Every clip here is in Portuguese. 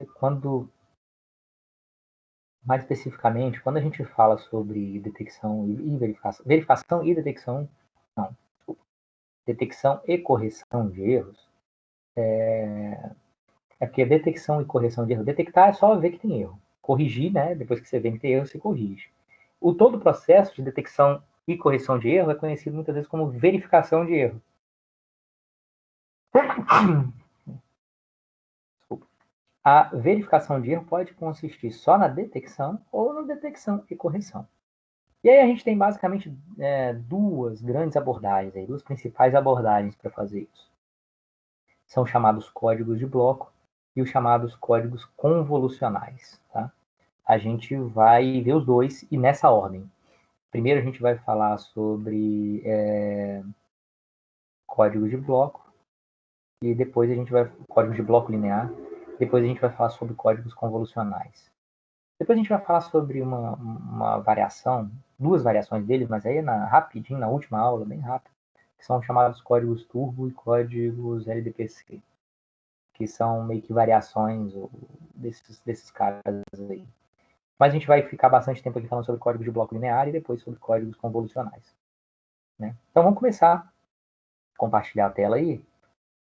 quando, mais especificamente, quando a gente fala sobre detecção e verificação e detecção, não, desculpa, detecção e correção de erros, porque detecção e correção de erro, detectar é só ver que tem erro. Corrigir, né? Depois que você vê que tem erro, você corrige. Todo o processo de detecção e correção de erro é conhecido muitas vezes como verificação de erro. A verificação de erro pode consistir só na detecção ou na detecção e correção. E aí a gente tem basicamente duas grandes abordagens, aí, duas principais abordagens para fazer isso. São chamados códigos de bloco e os chamados códigos convolucionais. Tá? A gente vai ver os dois e nessa ordem. Primeiro a gente vai falar sobre códigos de bloco e depois a gente vai códigos de bloco linear. Depois a gente vai falar sobre códigos convolucionais. Depois a gente vai falar sobre uma variação, duas variações deles, mas aí rapidinho, na última aula, bem rápido, que são chamados códigos turbo e códigos LDPC, que são meio que variações desses caras aí. Mas a gente vai ficar bastante tempo aqui falando sobre código de bloco linear e depois sobre códigos convolucionais. Né? Então vamos começar a compartilhar a tela aí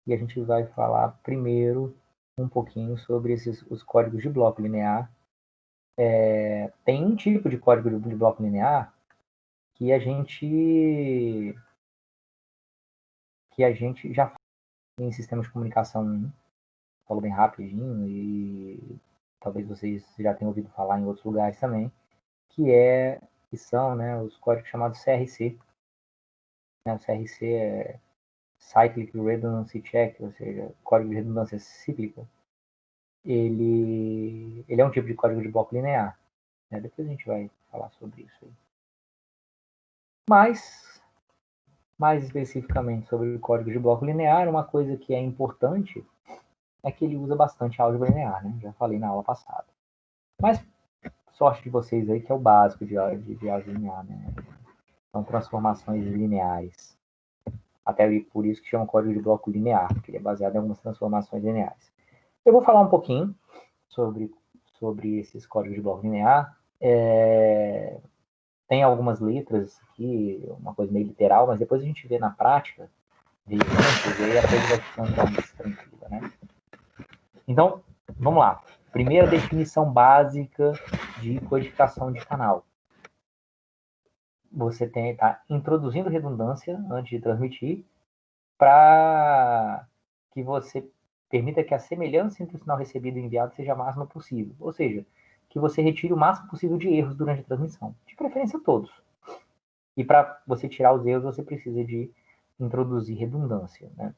e a gente vai falar primeiro um pouquinho sobre os códigos de bloco linear. Tem um tipo de código de bloco linear que a gente já fala em sistemas de comunicação, falou bem rapidinho e talvez vocês já tenham ouvido falar em outros lugares também, que são, né, os códigos chamados CRC. Né? O CRC é Cyclic Redundancy Check, ou seja, código de redundância cíclica. Ele é um tipo de código de bloco linear. Né? Depois a gente vai falar sobre isso aí. Mas, mais especificamente sobre o código de bloco linear, uma coisa que é importante é que ele usa bastante álgebra linear, né? Já falei na aula passada. Mas, sorte de vocês aí que é o básico de álgebra linear, né? São transformações lineares. Até por isso que chama código de bloco linear, porque ele é baseado em algumas transformações lineares. Eu vou falar um pouquinho sobre esses códigos de bloco linear. Tem algumas letras aqui, uma coisa meio literal, mas depois a gente vê na prática, vê exemplos, e aí a coisa vai ficando mais tranquila, né? Então, vamos lá. Primeira definição básica de codificação de canal. Você está introduzindo redundância antes de transmitir para que você permita que a semelhança entre o sinal recebido e enviado seja a máxima possível. Ou seja, que você retire o máximo possível de erros durante a transmissão. De preferência todos. E para você tirar os erros, você precisa de introduzir redundância. Né?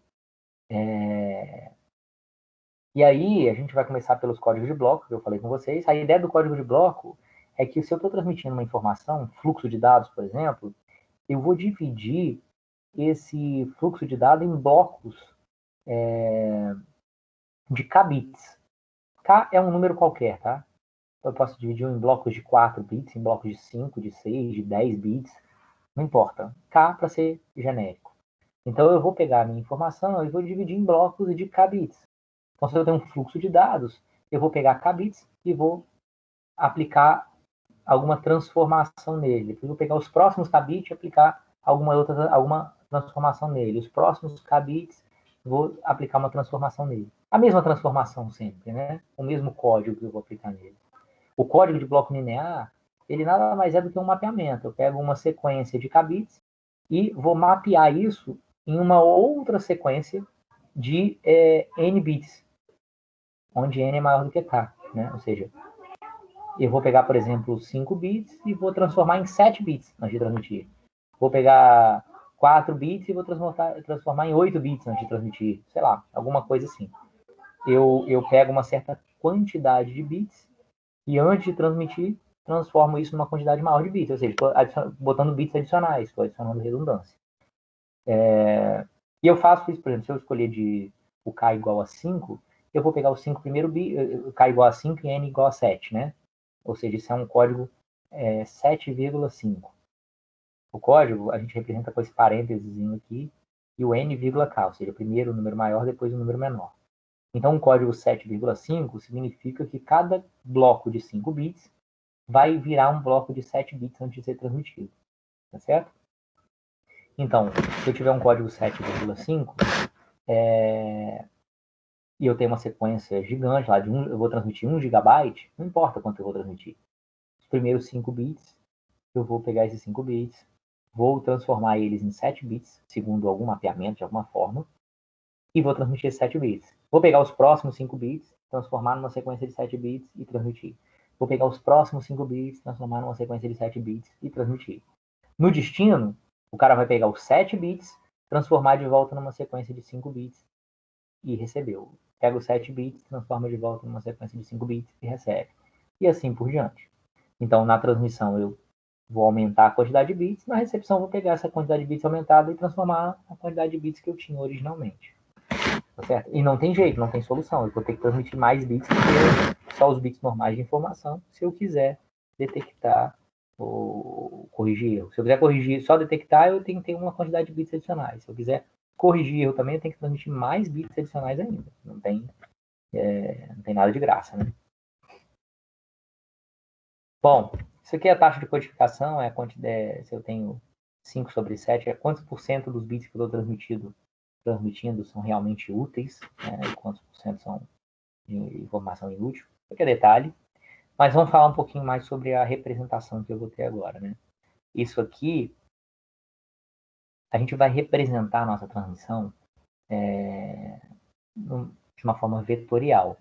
E aí, a gente vai começar pelos códigos de bloco, que eu falei com vocês. A ideia do código de bloco é que se eu estou transmitindo uma informação, fluxo de dados, por exemplo, eu vou dividir esse fluxo de dados em blocos de k bits. K é um número qualquer, tá? Eu posso dividir em blocos de 4 bits, em blocos de 5, de 6, de 10 bits, não importa. K para ser genérico. Então eu vou pegar a minha informação e vou dividir em blocos de k bits. Então se eu tenho um fluxo de dados, eu vou pegar k bits e vou aplicar alguma transformação nele. Depois eu vou pegar os próximos k bits e aplicar alguma transformação nele. Os próximos k bits, vou aplicar uma transformação nele. A mesma transformação sempre, né? O mesmo código que eu vou aplicar nele. O código de bloco linear, ele nada mais é do que um mapeamento. Eu pego uma sequência de k bits e vou mapear isso em uma outra sequência de n bits, onde n é maior do que k. Né? Ou seja, eu vou pegar, por exemplo, 5 bits e vou transformar em 7 bits antes de transmitir. Vou pegar 4 bits e vou transformar em 8 bits antes de transmitir. Sei lá, alguma coisa assim. Eu pego uma certa quantidade de bits e antes de transmitir, transformo isso numa quantidade maior de bits. Ou seja, estou botando bits adicionais, estou adicionando redundância. E eu faço isso, por exemplo, se eu escolher o k igual a 5, eu vou pegar os 5 primeiro bits, k igual a 5 e n igual a 7, né? Ou seja, isso é um código 7,5. O código a gente representa com esse parênteses aqui e o n,k, ou seja, primeiro o número maior, depois o número menor. Então, um código 7,5 significa que cada bloco de 5 bits vai virar um bloco de 7 bits antes de ser transmitido. Tá certo? Então, se eu tiver um código 7,5 e eu tenho uma sequência gigante lá, eu vou transmitir 1 GB, não importa quanto eu vou transmitir. Os primeiros 5 bits, eu vou pegar esses 5 bits, vou transformar eles em 7 bits, segundo algum mapeamento de alguma forma, e vou transmitir esses 7 bits. Vou pegar os próximos 5 bits, transformar numa sequência de 7 bits e transmitir. Vou pegar os próximos 5 bits, transformar numa sequência de 7 bits e transmitir. No destino, o cara vai pegar os 7 bits, transformar de volta numa sequência de 5 bits e recebeu. Pega os 7 bits, transforma de volta numa sequência de 5 bits e recebe. E assim por diante. Então, na transmissão, eu vou aumentar a quantidade de bits, na recepção, eu vou pegar essa quantidade de bits aumentada e transformar na quantidade de bits que eu tinha originalmente. Tá certo? E não tem jeito, não tem solução. Eu vou ter que transmitir mais bits do que só os bits normais de informação, se eu quiser detectar ou corrigir erro. Se eu quiser corrigir, só detectar, eu tenho que ter uma quantidade de bits adicionais. Se eu quiser corrigir erro também, eu tenho que transmitir mais bits adicionais ainda. Não tem nada de graça, né? Bom, isso aqui é a taxa de codificação, se eu tenho 5 sobre 7, é quantos por cento dos bits que eu estou transmitindo são realmente úteis, né, e quantos por cento são de informação inútil. Isso aqui é detalhe. Mas vamos falar um pouquinho mais sobre a representação que eu vou ter agora, né? Isso aqui, a gente vai representar a nossa transmissão de uma forma vetorial.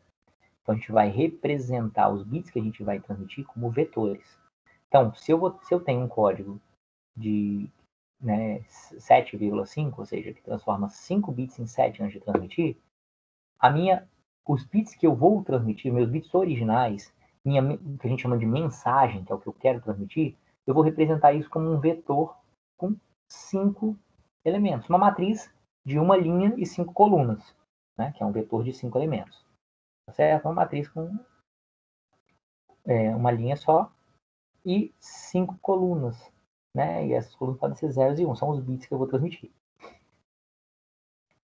Então, a gente vai representar os bits que a gente vai transmitir como vetores. Então, se eu tenho um código de 7,5, ou seja, que transforma 5 bits em 7 antes de transmitir, os bits que eu vou transmitir, meus bits originais, que a gente chama de mensagem, que é o que eu quero transmitir, eu vou representar isso como um vetor com 5 elementos. Uma matriz de uma linha e 5 colunas, né, que é um vetor de 5 elementos. Tá certo? Uma matriz com uma linha só e 5 colunas. Né? E essas colunas podem ser 0 e 1, são os bits que eu vou transmitir.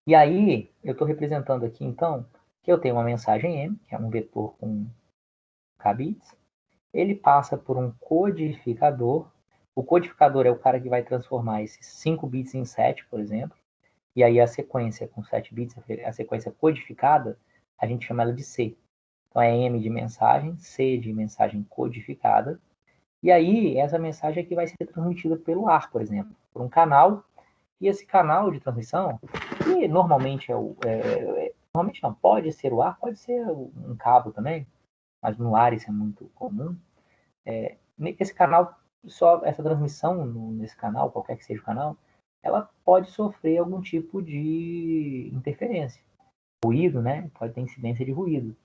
E aí, eu estou representando aqui, então, que eu tenho uma mensagem M, que é um vetor com K bits. Ele passa por um codificador. O codificador é o cara que vai transformar esses 5 bits em 7, por exemplo. E aí a sequência com 7 bits, a sequência codificada, a gente chama ela de C. Então é M de mensagem, C de mensagem codificada. E aí essa mensagem aqui vai ser transmitida pelo ar, por exemplo, por um canal. E esse canal de transmissão, que normalmente normalmente não, pode ser o ar, pode ser um cabo também, mas no ar isso é muito comum. Esse canal, só essa transmissão nesse canal, qualquer que seja o canal, ela pode sofrer algum tipo de interferência. Ruído, né? Pode ter incidência de ruído.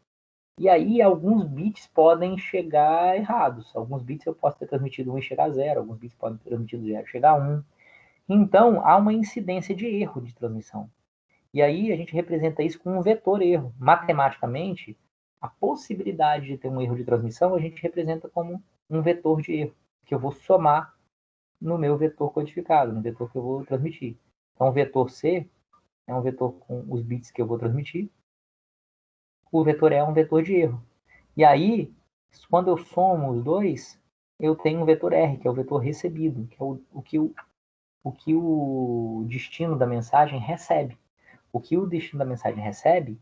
E aí, alguns bits podem chegar errados. Alguns bits eu posso ter transmitido 1 e chegar a 0. Alguns bits podem ter transmitido 0 e chegar a 1. Então, há uma incidência de erro de transmissão. E aí, a gente representa isso com um vetor erro. Matematicamente, a possibilidade de ter um erro de transmissão, a gente representa como um vetor de erro, que eu vou somar no meu vetor codificado, no vetor que eu vou transmitir. Então, o vetor C é um vetor com os bits que eu vou transmitir. O vetor E é um vetor de erro. E aí, quando eu somo os dois, eu tenho um vetor R, que é o vetor recebido, que é o que o destino da mensagem recebe. O que o destino da mensagem recebe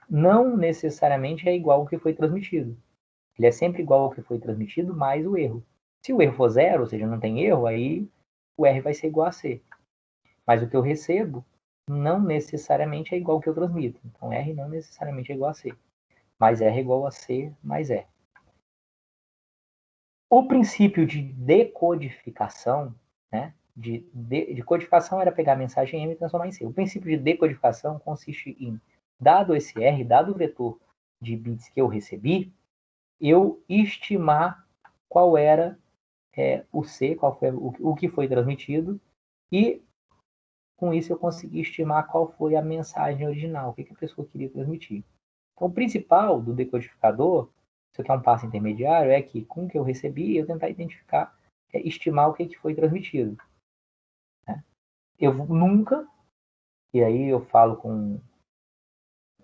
não necessariamente é igual ao que foi transmitido. Ele é sempre igual ao que foi transmitido mais o erro. Se o erro for 0, ou seja, não tem erro, aí o R vai ser igual a C. Mas o que eu recebo não necessariamente é igual ao que eu transmito. Então, R não necessariamente é igual a C. Mas R é igual a C mais E. O princípio de decodificação, né, de codificação era pegar a mensagem M e transformar em C. O princípio de decodificação consiste em, dado esse R, dado o vetor de bits que eu recebi, eu estimar qual era o C, qual foi o que foi transmitido, e com isso eu consegui estimar qual foi a mensagem original, o que a pessoa queria transmitir. Então, o principal do decodificador, isso aqui é um passo intermediário, é que com o que eu recebi, eu tentar identificar, estimar o que foi transmitido. Né? Eu nunca, e aí eu falo com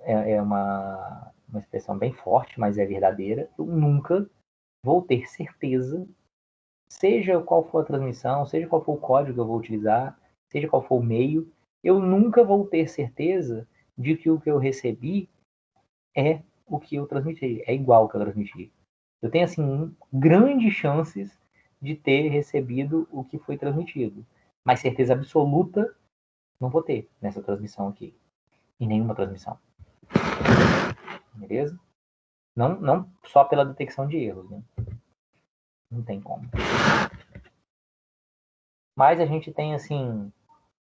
é uma expressão bem forte, mas é verdadeira. Eu nunca vou ter certeza, seja qual for a transmissão, seja qual for o código que eu vou utilizar, seja qual for o meio, eu nunca vou ter certeza de que o que eu recebi é o que eu transmiti, é igual ao que eu transmiti. Eu tenho, assim, grandes chances de ter recebido o que foi transmitido, mas certeza absoluta não vou ter nessa transmissão aqui, em nenhuma transmissão. Beleza? Não só pela detecção de erros, né? Não tem como. Mas a gente tem, assim,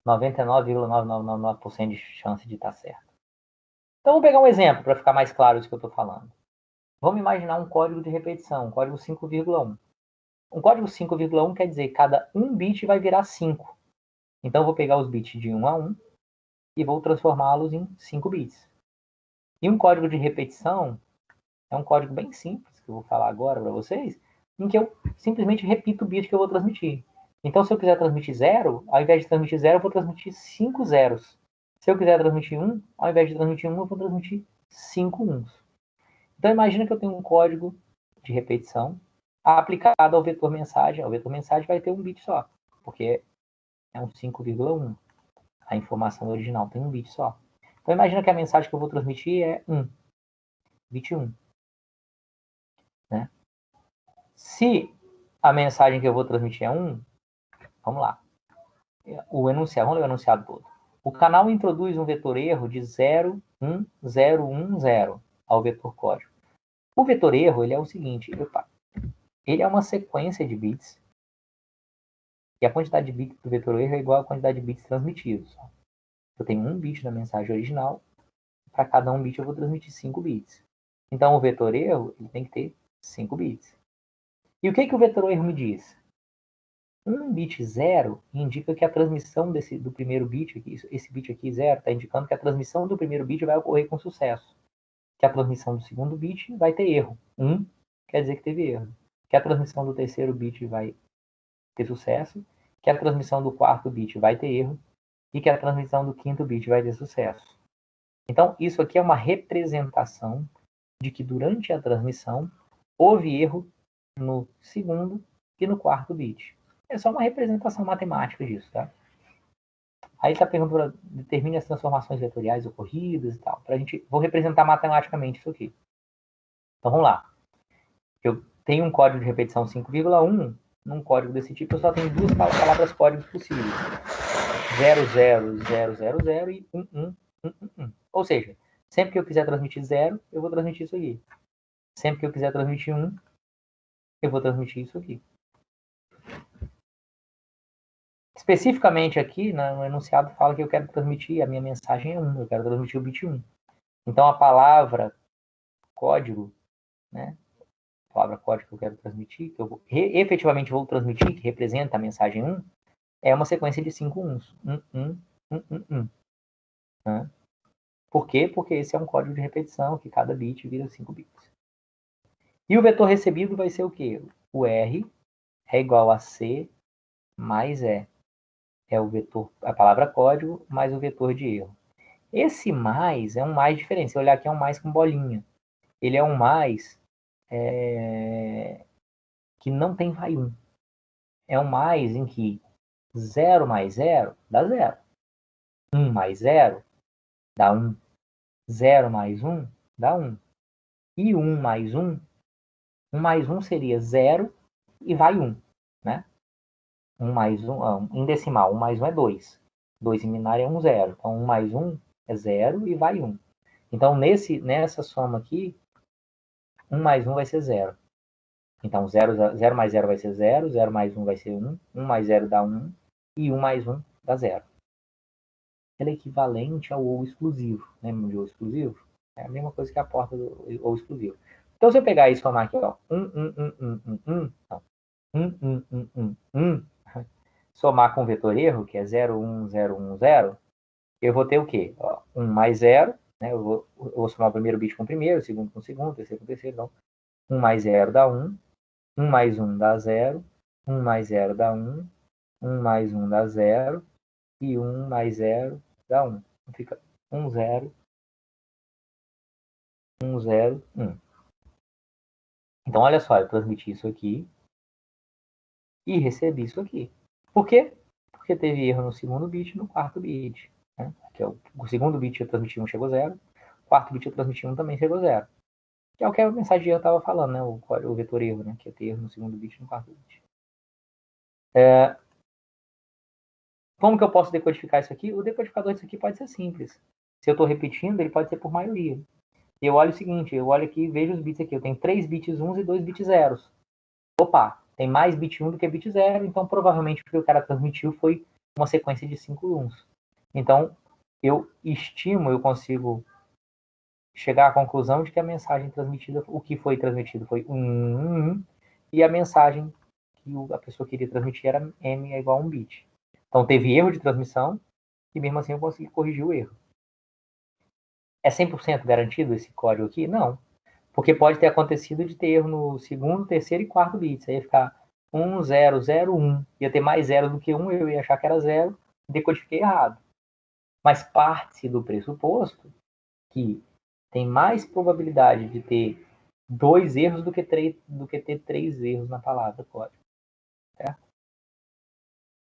99,9999% de chance de estar certo. Então, vou pegar um exemplo para ficar mais claro isso que eu estou falando. Vamos imaginar um código de repetição, um código 5,1. Um código 5,1 quer dizer que cada um bit vai virar 5. Então, eu vou pegar os bits de 1 a 1 e vou transformá-los em 5 bits. E um código de repetição é um código bem simples, que eu vou falar agora para vocês, em que eu simplesmente repito o bit que eu vou transmitir. Então, se eu quiser transmitir 0, ao invés de transmitir 0, eu vou transmitir 5 zeros. Se eu quiser transmitir 1, ao invés de transmitir 1, eu vou transmitir 5 uns. Então, imagina que eu tenho um código de repetição aplicado ao vetor mensagem. O vetor mensagem vai ter um bit só, porque é um 5,1. A informação original tem um bit só. Então, imagina que a mensagem que eu vou transmitir é 1, bit 1. Né? Se a mensagem que eu vou transmitir é 1, vamos lá. O enunciado, vamos ler o enunciado todo. O canal introduz um vetor erro de 0, 1, 0, 1, 0 ao vetor código. O vetor erro ele é o seguinte, ele é uma sequência de bits e a quantidade de bits do vetor erro é igual à quantidade de bits transmitidos. Eu tenho um bit na mensagem original, para cada um bit eu vou transmitir 5 bits. Então o vetor erro ele tem que ter 5 bits. E o que o vetor erro me diz? Um bit 0 indica que a transmissão do primeiro bit, aqui, esse bit aqui 0, está indicando que a transmissão do primeiro bit vai ocorrer com sucesso. Que a transmissão do segundo bit vai ter erro. 1 quer dizer que teve erro. Que a transmissão do terceiro bit vai ter sucesso. Que a transmissão do quarto bit vai ter erro. E que a transmissão do quinto bit vai ter sucesso. Então, isso aqui é uma representação de que durante a transmissão houve erro no segundo e no quarto bit. É só uma representação matemática disso, tá? Aí está perguntando, determine as transformações vetoriais ocorridas e tal. Vou representar matematicamente isso aqui. Então vamos lá. Eu tenho um código de repetição 5,1. Num código desse tipo, eu só tenho duas palavras códigos possíveis. 0, 0, 0, 0, 0 e 1, 1, 1, 1, 1. Ou seja, sempre que eu quiser transmitir 0, eu vou transmitir isso aqui. Sempre que eu quiser transmitir 1, eu vou transmitir isso aqui. Especificamente aqui, no enunciado, fala que eu quero transmitir, a minha mensagem é 1, eu quero transmitir o bit 1. Então, a palavra código, né? A palavra código que eu quero transmitir, que eu efetivamente vou transmitir, que representa a mensagem 1, é uma sequência de 5 uns. 1, 1, 1, 1, 1. Né? Por quê? Porque esse é um código de repetição, que cada bit vira 5 bits. E o vetor recebido vai ser o quê? O R é igual a C mais E. É o vetor, a palavra código mais o vetor de erro. Esse mais é um mais diferente. Se olhar aqui, é um mais com bolinha. Ele é um mais que não tem vai 1. É um mais em que 0 mais 0 dá 0. 1 mais 0 dá 1. 0 mais 1 dá 1. E 1 mais 1, 1 mais 1 seria 0 e vai 1. Né? 1 mais 1, em decimal, 1 mais 1 é 2. 2 em binário é 1, 0. Então, 1 mais 1 é 0 e vai 1. Então, nessa soma aqui, 1 mais 1 vai ser 0. Então, 0 mais 0 vai ser 0, 0 mais 1 vai ser 1, 1 mais 0 dá 1, e 1 mais 1 dá 0. Ela é equivalente ao ou exclusivo. Lembra de ou exclusivo? É a mesma coisa que a porta do ou exclusivo. Então, se eu pegar isso e somar aqui, ó, 1, 1, 1, 1, 1, 1, não, 1, 1, 1, 1, 1, somar com o vetor erro, que é 0, 1, 0, 1, 0, eu vou ter o quê? Ó, 1 mais 0, né? Eu vou somar o primeiro bit com o primeiro, o segundo com o segundo, o terceiro com o terceiro. Então, 1 mais 0 dá 1, 1 mais 1 dá 0, 1 mais 0 dá 1, 1 mais 1 dá 0, e 1 mais 0 dá 1. Então, fica 1, 0, 1, 0, 1. Então, olha só, eu transmiti isso aqui e recebi isso aqui. Por quê? Porque teve erro no segundo bit e no quarto bit. Né? Que é o segundo bit eu transmiti 1 chegou 0, o quarto bit eu transmiti 1 também chegou 0. Que é o que a mensagem de erro estava falando, né? O vetor erro, né? Que é ter erro no segundo bit e no quarto bit. Como que eu posso decodificar isso aqui? O decodificador disso aqui pode ser simples. Se eu estou repetindo, ele pode ser por maioria. Eu olho o seguinte, eu olho aqui e vejo os bits aqui. Eu tenho 3 bits 1 e 2 bits 0. Opa, tem mais bit 1 do que bit 0, então provavelmente o que o cara transmitiu foi uma sequência de 5 1s. Então, eu estimo, eu consigo chegar à conclusão de que a mensagem transmitida, o que foi transmitido foi 1, e a mensagem que a pessoa queria transmitir era m é igual a 1 bit. Então, teve erro de transmissão, e mesmo assim eu consegui corrigir o erro. É 100% garantido esse código aqui? Não. Porque pode ter acontecido de ter erro no segundo, terceiro e quarto bits. Aí ia ficar 1, 0, 0, 1. Ia ter mais 0 do que 1, eu ia achar que era 0, decodifiquei errado. Mas parte do pressuposto que tem mais probabilidade de ter 2 erros do que ter 3 erros na palavra código. Certo?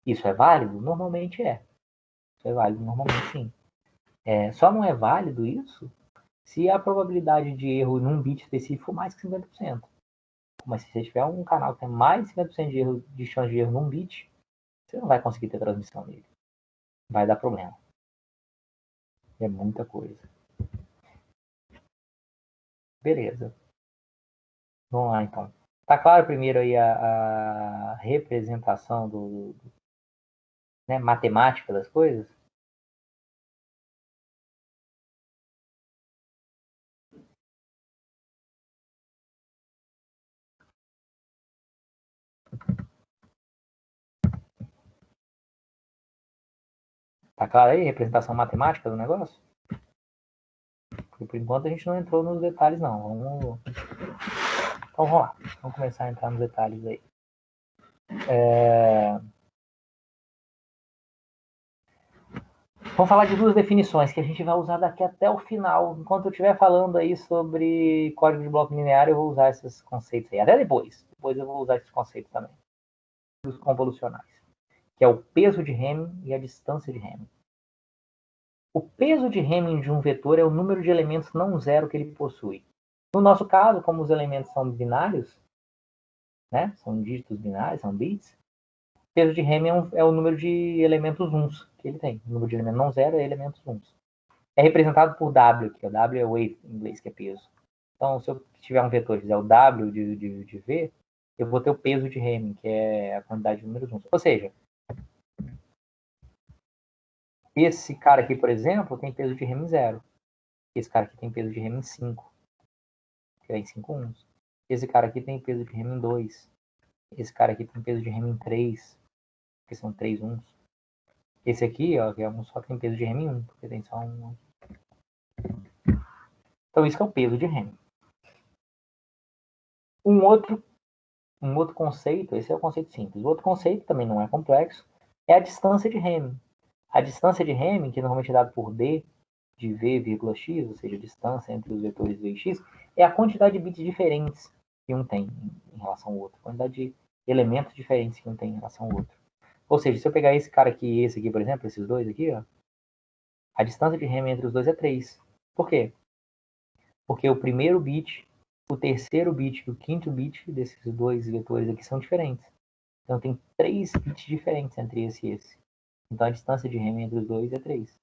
Isso é válido? Normalmente é. Isso é válido, normalmente sim. Só não é válido isso se a probabilidade de erro num bit específico for mais que 50%. Mas se você tiver um canal que tem mais de 50% de chance de erro num bit, você não vai conseguir ter transmissão nele. Vai dar problema. É muita coisa. Beleza. Vamos lá, então. Tá claro primeiro aí a representação né, matemática das coisas? Tá claro aí a representação matemática do negócio? Porque por enquanto a gente não entrou nos detalhes, não. Então vamos lá. Vamos começar a entrar nos detalhes aí. Vamos falar de duas definições que a gente vai usar daqui até o final. Enquanto eu estiver falando aí sobre código de bloco linear, eu vou usar esses conceitos aí. Até depois. Depois eu vou usar esses conceitos também. Os convolucionais. Que é o peso de Hamming e a distância de Hamming. O peso de Hamming de um vetor é o número de elementos não zero que ele possui. No nosso caso, como os elementos são binários, né? São dígitos binários, são bits, o peso de Hamming é o número de elementos uns que ele tem. O número de elementos não zero é elementos uns. É representado por W, que é W é weight em inglês, que é peso. Então, se eu tiver um vetor e fizer o W de V, eu vou ter o peso de Hamming, que é a quantidade de números uns. Ou seja, esse cara aqui, por exemplo, tem peso de Hamming 0. Esse cara aqui tem peso de Hamming 5, que é em 5 uns. Esse cara aqui tem peso de Hamming 2. Esse cara aqui tem peso de Hamming 3, que são 3 uns. Esse aqui, ó, que é um só, tem peso de Hamming 1, porque tem só um. Então, isso que é o peso de Hamming. Um outro conceito, esse é o conceito simples. O outro conceito, também não é complexo, é a distância de Hamming. A distância de Hamming, que normalmente é dada por d de v, x, ou seja, a distância entre os vetores v e x, é a quantidade de bits diferentes que um tem em relação ao outro. A quantidade de elementos diferentes que um tem em relação ao outro. Ou seja, se eu pegar esse cara aqui e esse aqui, por exemplo, esses dois aqui, ó, a distância de Hamming entre os dois é 3. Por quê? Porque o primeiro bit, o terceiro bit e o quinto bit desses dois vetores aqui são diferentes. Então tem 3 bits diferentes entre esse e esse. Então a distância de Hamming entre os dois é 3.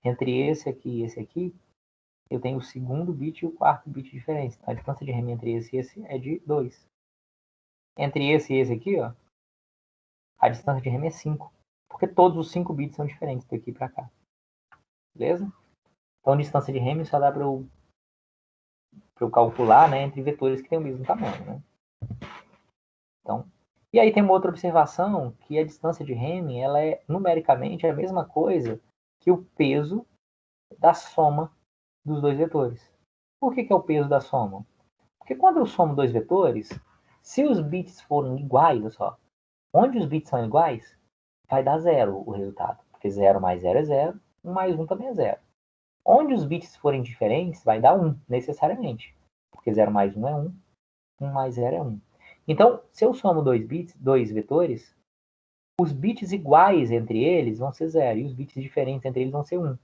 Entre esse aqui e esse aqui, eu tenho o segundo bit e o quarto bit diferentes. Então a distância de Hamming entre esse e esse é de 2. Entre esse e esse aqui, ó, a distância de Hamming é 5. Porque todos os 5 bits são diferentes daqui para cá. Beleza? Então a distância de Hamming só dá para eu calcular, né, entre vetores que têm o mesmo tamanho, né? Então, e aí tem uma outra observação, que a distância de Hamming, ela é numericamente a mesma coisa que o peso da soma dos dois vetores. Por que é o peso da soma? Porque quando eu somo dois vetores, se os bits forem iguais, olha só, onde os bits são iguais, vai dar zero o resultado. Porque 0 mais 0 é 0, 1 mais 1 também é 0. Onde os bits forem diferentes, vai dar 1, necessariamente. Porque 0 mais 1 é 1, 1 mais 0 é 1. Então, se eu somo dois vetores, os bits iguais entre eles vão ser 0, e os bits diferentes entre eles vão ser 1.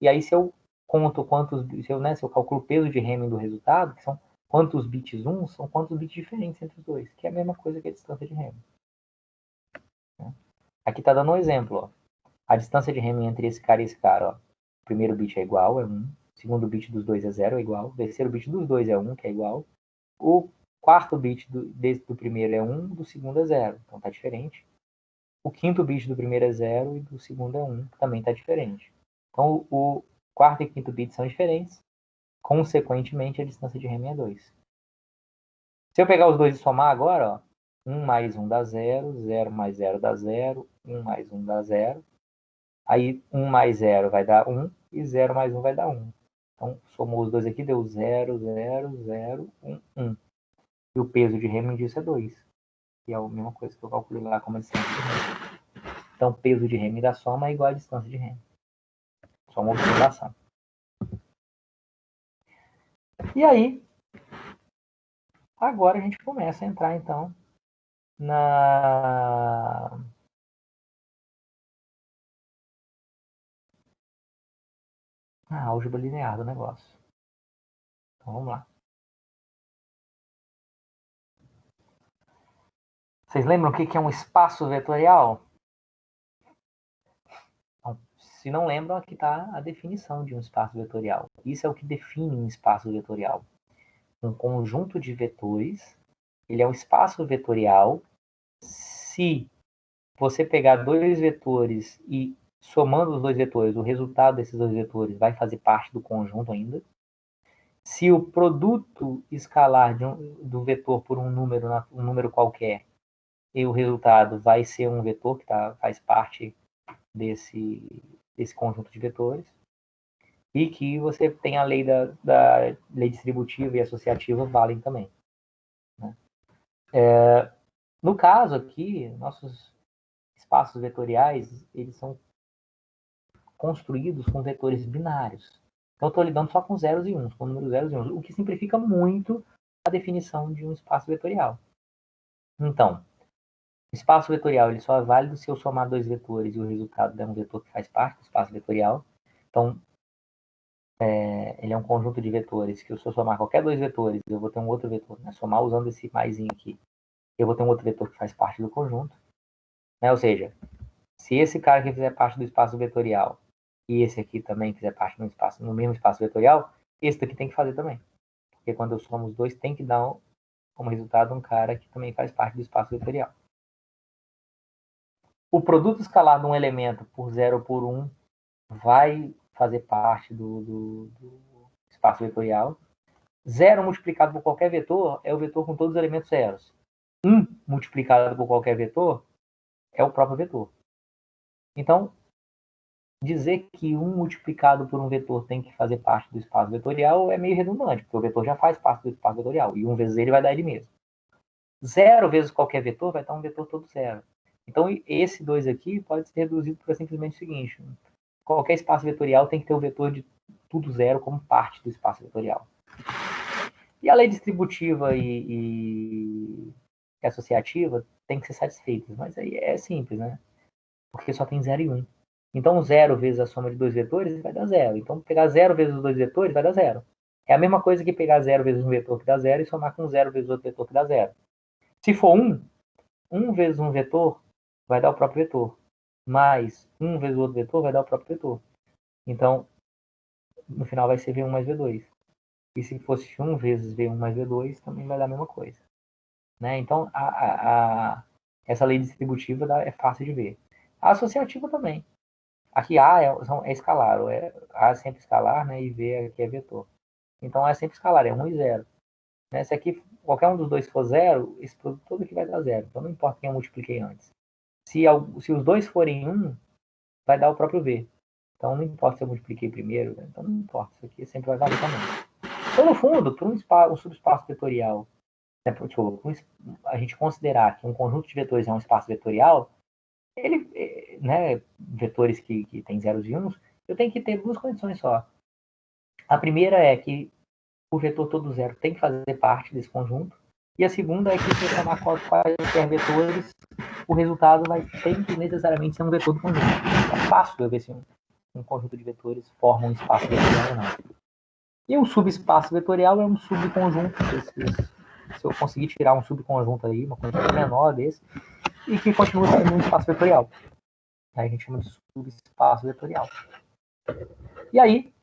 E aí, se eu conto quantos, se eu calculo o peso de Hamming do resultado, que são quantos bits 1, são quantos bits diferentes entre os dois, que é a mesma coisa que a distância de Hamming. Aqui está dando um exemplo, ó. A distância de Hamming entre esse cara e esse cara, ó. O primeiro bit é igual, é 1. O segundo bit dos dois é 0, é igual. O terceiro bit dos dois é 1, que é igual. O quarto bit do primeiro é 1, do segundo é 0. Então está diferente. O quinto bit do primeiro é 0 e do segundo é 1, que também está diferente. Então o quarto e quinto bit são diferentes. Consequentemente, a distância de Hamming é 2. Se eu pegar os dois e somar agora, ó, 1 mais 1 dá 0, 0 mais 0 dá 0, 1 mais 1 dá 0. Aí 1 mais 0 vai dar 1 e 0 mais 1 vai dar 1. Então, somou os dois aqui, deu 0, 0, 0, 1, 1. E o peso de Hamming disso é 2. Que é a mesma coisa que eu calculei lá como a distância de Hamming. Então, o peso de Hamming da soma é igual à distância de Hamming. Só uma observação. E aí, agora a gente começa a entrar, então, na álgebra linear do negócio. Então, vamos lá. Vocês lembram o que é um espaço vetorial? Então, se não lembram, aqui está a definição de um espaço vetorial. Isso é o que define um espaço vetorial. Um conjunto de vetores, ele é um espaço vetorial se você pegar dois vetores e somando os dois vetores, o resultado desses dois vetores vai fazer parte do conjunto ainda. Se o produto escalar do vetor por um número qualquer, e o resultado vai ser um vetor que faz parte desse conjunto de vetores, e que você tem a lei da lei distributiva e associativa valem também. Né? No caso aqui, nossos espaços vetoriais, eles são construídos com vetores binários. Então, eu estou lidando só com zeros e uns, com números zeros e uns, o que simplifica muito a definição de um espaço vetorial. Então, o espaço vetorial ele só é válido se eu somar dois vetores e o resultado é um vetor que faz parte do espaço vetorial. Então, ele é um conjunto de vetores que se eu somar qualquer dois vetores, eu vou ter um outro vetor. Né? Somar usando esse maisinho aqui, eu vou ter um outro vetor que faz parte do conjunto. Né? Ou seja, se esse cara aqui fizer parte do espaço vetorial e esse aqui também fizer parte no mesmo espaço vetorial, esse daqui tem que fazer também. Porque quando eu somo os dois, tem que dar como resultado um cara que também faz parte do espaço vetorial. O produto escalar de um elemento por 0 ou por 1 vai fazer parte do espaço vetorial. 0 multiplicado por qualquer vetor é o vetor com todos os elementos zeros. 1 multiplicado por qualquer vetor é o próprio vetor. Então, dizer que 1 multiplicado por um vetor tem que fazer parte do espaço vetorial é meio redundante, porque o vetor já faz parte do espaço vetorial, e 1 vezes ele vai dar ele mesmo. 0 vezes qualquer vetor vai dar um vetor todo zero. Então, esse 2 aqui pode ser reduzido para simplesmente o seguinte: qualquer espaço vetorial tem que ter o vetor de tudo zero como parte do espaço vetorial. E a lei distributiva e associativa tem que ser satisfeitas, mas aí é simples, né? Porque só tem 0 e 1. Então, 0 vezes a soma de dois vetores vai dar 0. Então, pegar 0 vezes os dois vetores vai dar 0. É a mesma coisa que pegar 0 vezes um vetor que dá 0 e somar com 0 vezes outro vetor que dá 0. Se for 1, 1 vezes um vetor vai dar o próprio vetor. Mais 1 vezes o outro vetor vai dar o próprio vetor. Então, no final vai ser V1 mais V2. E se fosse 1 vezes V1 mais V2, também vai dar a mesma coisa. Né? Então, essa lei distributiva é fácil de ver. A associativa também. Aqui A é escalar, A é sempre escalar, né? E V aqui é vetor. Então, A é sempre escalar, é 1 e 0. Né? Se aqui qualquer um dos dois for 0, esse produto todo aqui vai dar 0. Então, não importa quem eu multipliquei antes. Se os dois forem 1, vai dar o próprio V. Então, não importa se eu multipliquei primeiro, né? Então não importa, isso aqui sempre vai valer também. Então, no fundo, para um subespaço vetorial, né, a gente considerar que um conjunto de vetores é um espaço vetorial, ele, né, vetores que tem zeros e uns, eu tenho que ter duas condições só. A primeira é que o vetor todo zero tem que fazer parte desse conjunto. E a segunda é que se eu chamar quaisquer vetores, o resultado tem que necessariamente ser um vetor do conjunto. É fácil eu ver se um conjunto de vetores forma um espaço vetorial ou não. E um subespaço vetorial é um subconjunto desses. Se eu conseguir tirar um subconjunto aí, uma quantidade menor desse, e que continua sendo um espaço vetorial. Aí a gente chama de subespaço vetorial. E aí,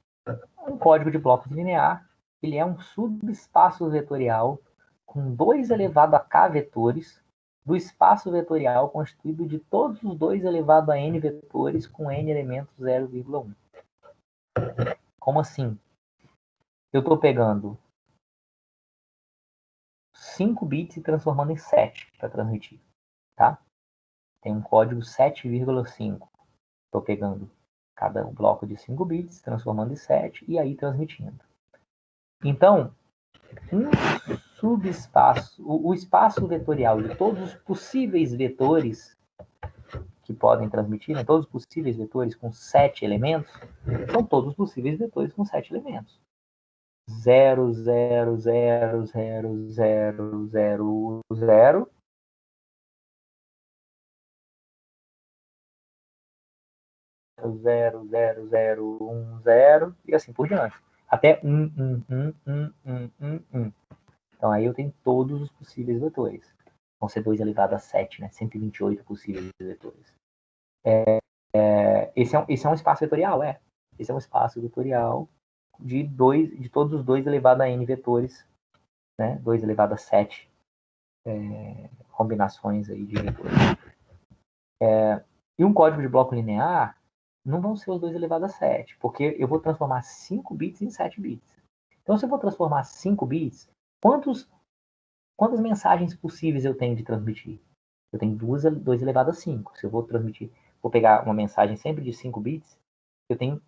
um código de blocos linear, ele é um subespaço vetorial com 2 elevado a k vetores do espaço vetorial constituído de todos os 2 elevado a n vetores com n elementos 0,1. Como assim? Eu estou pegando 5 bits e transformando em 7 para transmitir. Tá? Tem um código 7,5. Estou pegando cada bloco de 5 bits, transformando em 7 e aí transmitindo. Então, um subespaço, o espaço vetorial de todos os possíveis vetores que podem transmitir, né, todos os possíveis vetores com 7 elementos, são todos os possíveis vetores com 7 elementos. 0, 0, 0, 0, 0, 0, 0. Zero, zero, zero, 1, 0, e assim por diante. Até 1, 1, 1, 1, 1, 1, 1. Então aí eu tenho todos os possíveis vetores. Vão ser 2 elevado a 7, né? 128 possíveis vetores. Esse é um espaço vetorial, é. Esse é um espaço vetorial de todos os 2 elevado a n vetores, né? 2 elevado a 7 combinações aí de vetores. E um código de bloco linear não vão ser os 2 elevado a 7, porque eu vou transformar 5 bits em 7 bits. Então, se eu vou transformar 5 bits, quantas mensagens possíveis eu tenho de transmitir? Eu tenho 2 elevado a 5. Se eu vou transmitir, vou pegar uma mensagem sempre de 5 bits, eu tenho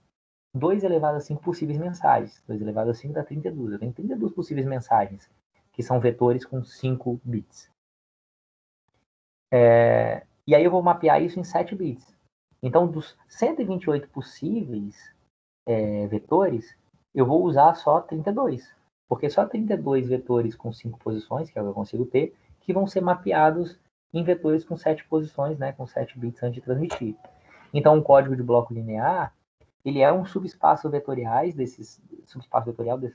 2 elevado a 5 possíveis mensagens. 2 elevado a 5 dá 32. Eu tenho 32 possíveis mensagens, que são vetores com 5 bits. E aí eu vou mapear isso em 7 bits. Então, dos 128 possíveis vetores, eu vou usar só 32. Porque só 32 vetores com 5 posições, que é o que eu consigo ter, que vão ser mapeados em vetores com 7 posições, né, com 7 bits antes de transmitir. Então, um código de bloco linear, ele é um subespaço vetorial desses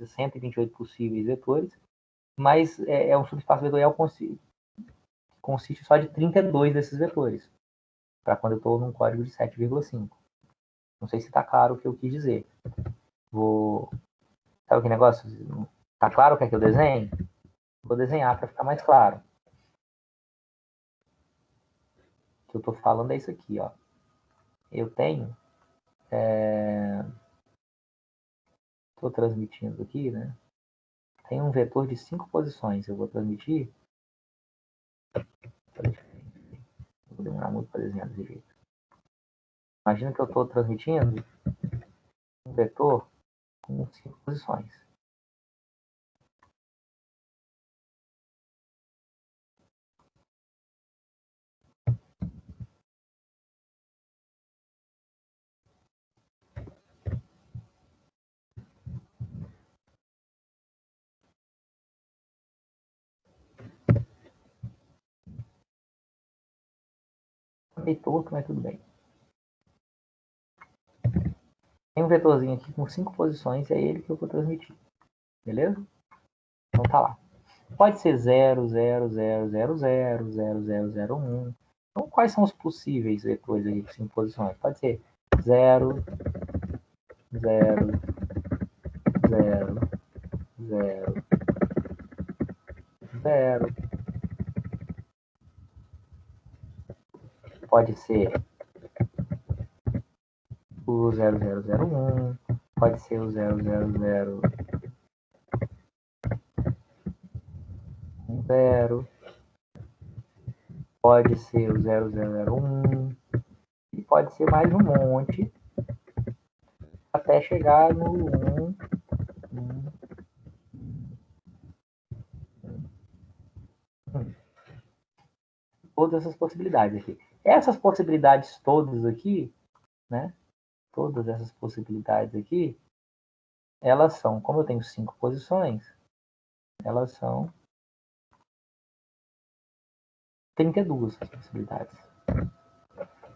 128 possíveis vetores, mas é um subespaço vetorial que consiste só de 32 desses vetores, para quando eu estou num código de 7,5. Não sei se está claro o que eu quis dizer. Sabe que negócio? Tá claro o que é que eu desenho? Vou desenhar para ficar mais claro. O que eu estou falando é isso aqui, ó. Eu tenho... Estou transmitindo aqui, né? Tem um vetor de 5 posições. Eu vou transmitir... Vou demorar muito para desenhar desse jeito. Imagina que eu estou transmitindo um vetor com 5 posições. Meio torto, mas tudo bem. Tem um vetorzinho aqui com 5 posições, é ele que eu vou transmitir. Beleza? Então tá lá. Pode ser 0, 0, 0, 0, 0, 0, 0, 0, 1. Então, quais são os possíveis vetores aí de 5 posições? Pode ser 0, 0, 0, 0, 0. Pode ser o 0001. Pode ser o 0001. 0, pode ser o 0001 e pode ser mais um monte até chegar no 1, 1, 1. Todas essas possibilidades aqui. Essas possibilidades todas aqui, né? Todas essas possibilidades aqui, elas são, como eu tenho 5 posições, elas são 32 as possibilidades.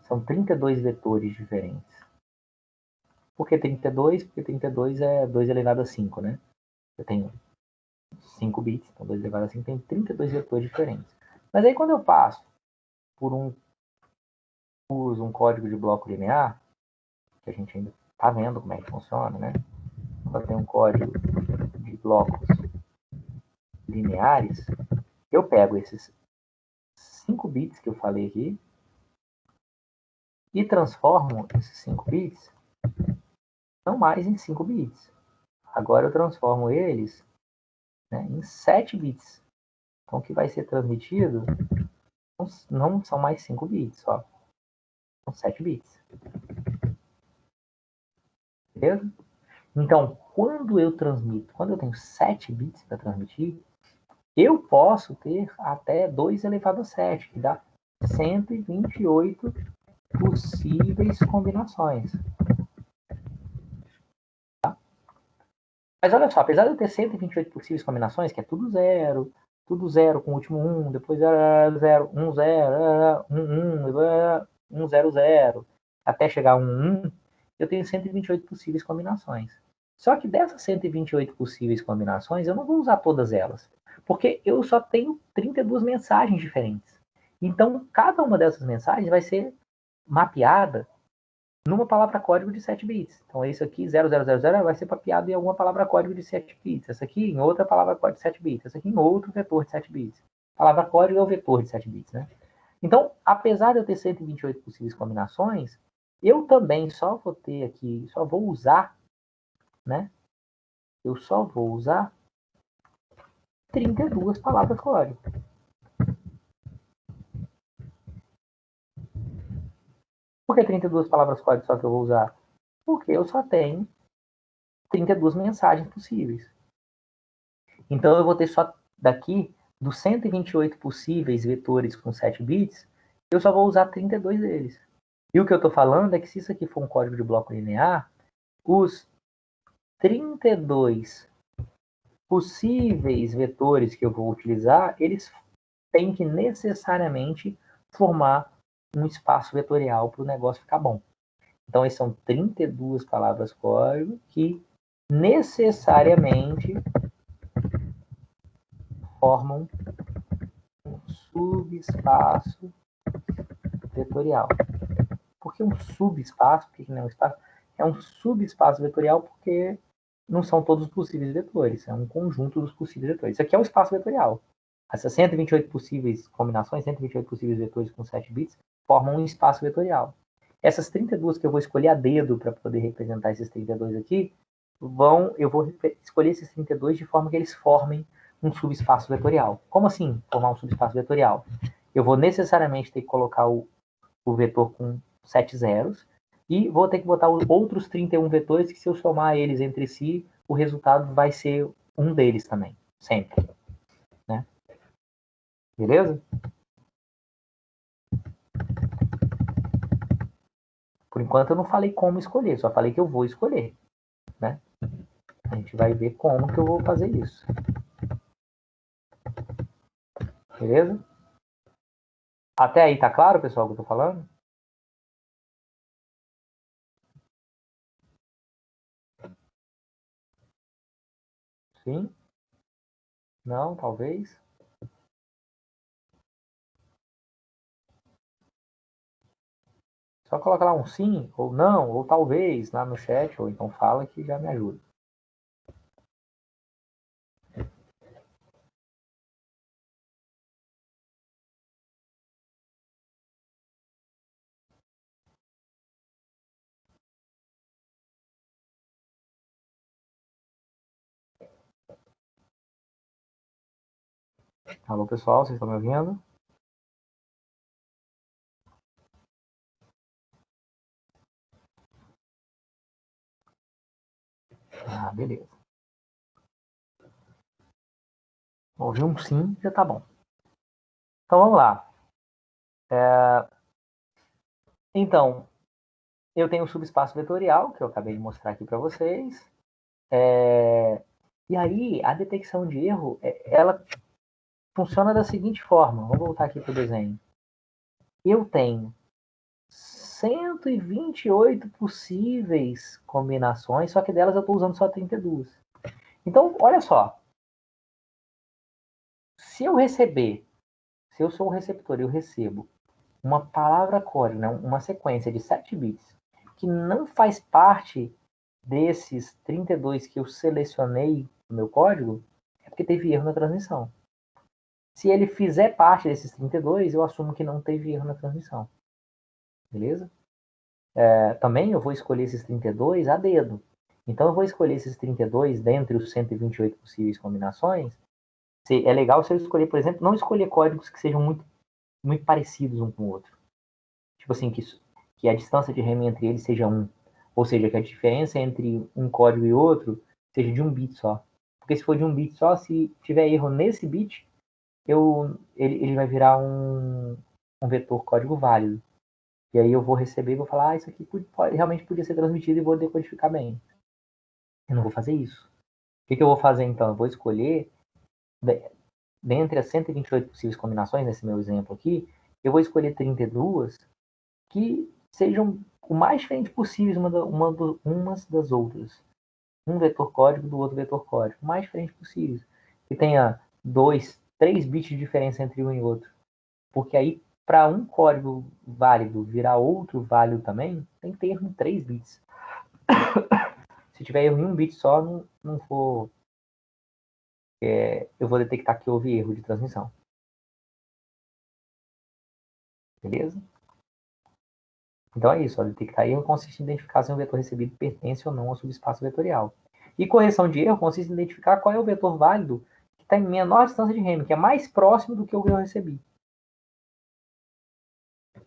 São 32 vetores diferentes. Por que 32? Porque 32 é 2 elevado a 5, né? Eu tenho 5 bits, então 2 elevado a 5 tem 32 vetores diferentes. Mas aí quando eu passo por uso um código de bloco linear, que a gente ainda está vendo como é que funciona, né? Eu tenho um código de blocos lineares, eu pego esses 5 bits que eu falei aqui e transformo esses 5 bits não mais em 5 bits. Agora eu transformo eles, né, em 7 bits. Então o que vai ser transmitido não são mais 5 bits, só. São 7 bits. Beleza? Então, quando eu tenho 7 bits para transmitir, eu posso ter até 2 elevado a 7, que dá 128 possíveis combinações. Tá? Mas olha só, apesar de eu ter 128 possíveis combinações, que é tudo zero com o último 1, depois 0, 1, 0, 1, 1, 1, 0, 0, até chegar a 1, 1, eu tenho 128 possíveis combinações. Só que dessas 128 possíveis combinações, eu não vou usar todas elas, porque eu só tenho 32 mensagens diferentes. Então, cada uma dessas mensagens vai ser mapeada numa palavra código de 7 bits. Então, isso aqui, 0000, vai ser mapeado em alguma palavra código de 7 bits. Essa aqui em outra palavra código de 7 bits. Essa aqui em outro vetor de 7 bits. Palavra código é o vetor de 7 bits, né? Então, apesar de eu ter 128 possíveis combinações, eu também só vou ter aqui, só vou usar, né? Eu só vou usar 32 palavras código. Por que 32 palavras código só que eu vou usar? Porque eu só tenho 32 mensagens possíveis. Então eu vou ter só daqui, dos 128 possíveis vetores com 7 bits, eu só vou usar 32 deles. E o que eu estou falando é que se isso aqui for um código de bloco linear, os 32 possíveis vetores que eu vou utilizar, eles têm que necessariamente formar um espaço vetorial para o negócio ficar bom. Então, esses são 32 palavras código que necessariamente formam um subespaço vetorial. Por que um subespaço? Por que não é um espaço? É um subespaço vetorial porque não são todos os possíveis vetores, é um conjunto dos possíveis vetores. Isso aqui é um espaço vetorial. Essas 128 possíveis combinações, 128 possíveis vetores com 7 bits, formam um espaço vetorial. Essas 32 que eu vou escolher a dedo para poder representar esses 32 aqui, eu vou escolher esses 32 de forma que eles formem um subespaço vetorial. Como assim formar um subespaço vetorial? Eu vou necessariamente ter que colocar o vetor com 7 zeros e vou ter que botar os outros 31 vetores que se eu somar eles entre si, o resultado vai ser um deles também, sempre. Né? Beleza? Por enquanto eu não falei como escolher, só falei que eu vou escolher. Né? A gente vai ver como que eu vou fazer isso. Beleza? Até aí tá claro, pessoal, o que eu tô falando? Sim? Não? Talvez? Só coloca lá um sim, ou não, ou talvez lá no chat, ou então fala que já me ajuda. Alô, pessoal, vocês estão me ouvindo? Ah, beleza. Ouvi um sim, já tá bom. Então vamos lá. Então, eu tenho o subespaço vetorial, que eu acabei de mostrar aqui para vocês. E aí, a detecção de erro, ela funciona da seguinte forma. Vou voltar aqui para o desenho. Eu tenho 128 possíveis combinações, só que delas eu estou usando só 32. Então, olha só. Se eu sou o receptor e eu recebo uma palavra código, né, uma sequência de 7 bits, que não faz parte desses 32 que eu selecionei no meu código, é porque teve erro na transmissão. Se ele fizer parte desses 32, eu assumo que não teve erro na transmissão. Beleza? Também eu vou escolher esses 32 a dedo. Então eu vou escolher esses 32 dentre os 128 possíveis combinações. É legal se eu escolher, por exemplo, não escolher códigos que sejam muito parecidos um com o outro. Tipo assim, que a distância de rem entre eles seja 1. Ou seja, que a diferença entre um código e outro seja de um bit só. Porque se for de um bit só, se tiver erro nesse bit, ele vai virar um vetor código válido. E aí eu vou receber e vou falar, isso aqui realmente podia ser transmitido e vou decodificar bem. Eu não vou fazer isso. O que eu vou fazer então? Eu vou escolher, dentre as 128 possíveis combinações, nesse meu exemplo aqui, eu vou escolher 32 que sejam o mais diferentes possíveis umas das outras. Um vetor código do outro vetor código. O mais diferente possível. Que tenha 2, 3 bits de diferença entre um e outro. Porque aí, para um código válido virar outro válido também, tem que ter erro em 3 bits. Se tiver erro em um bit só, não for. Eu vou detectar que houve erro de transmissão. Beleza? Então é isso. Detectar erro consiste em identificar se um vetor recebido pertence ou não ao subespaço vetorial. E correção de erro consiste em identificar qual é o vetor válido que está em menor distância de Hamming, que é mais próximo do que o que eu recebi.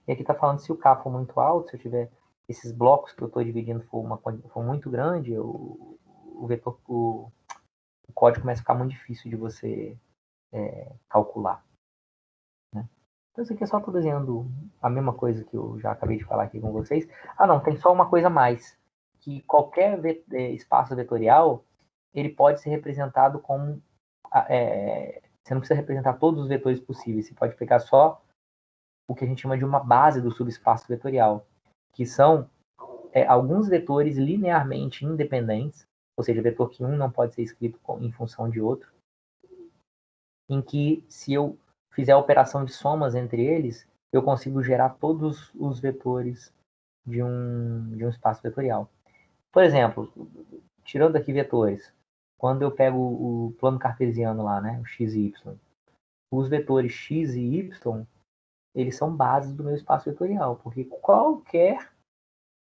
E aqui está falando se o K for muito alto, se eu tiver esses blocos que eu estou dividindo for muito grande, o código começa a ficar muito difícil de você calcular. Né? Então isso aqui é só estou desenhando a mesma coisa que eu já acabei de falar aqui com vocês. Não, tem só uma coisa a mais. Que qualquer espaço vetorial, ele pode ser representado como... você não precisa representar todos os vetores possíveis, você pode pegar só o que a gente chama de uma base do subespaço vetorial, que são alguns vetores linearmente independentes, ou seja, vetor que um não pode ser escrito em função de outro, em que se eu fizer a operação de somas entre eles, eu consigo gerar todos os vetores de um espaço vetorial. Por exemplo, tirando aqui vetores, quando eu pego o plano cartesiano lá, né, o x e y, os vetores x e y, eles são bases do meu espaço vetorial, porque qualquer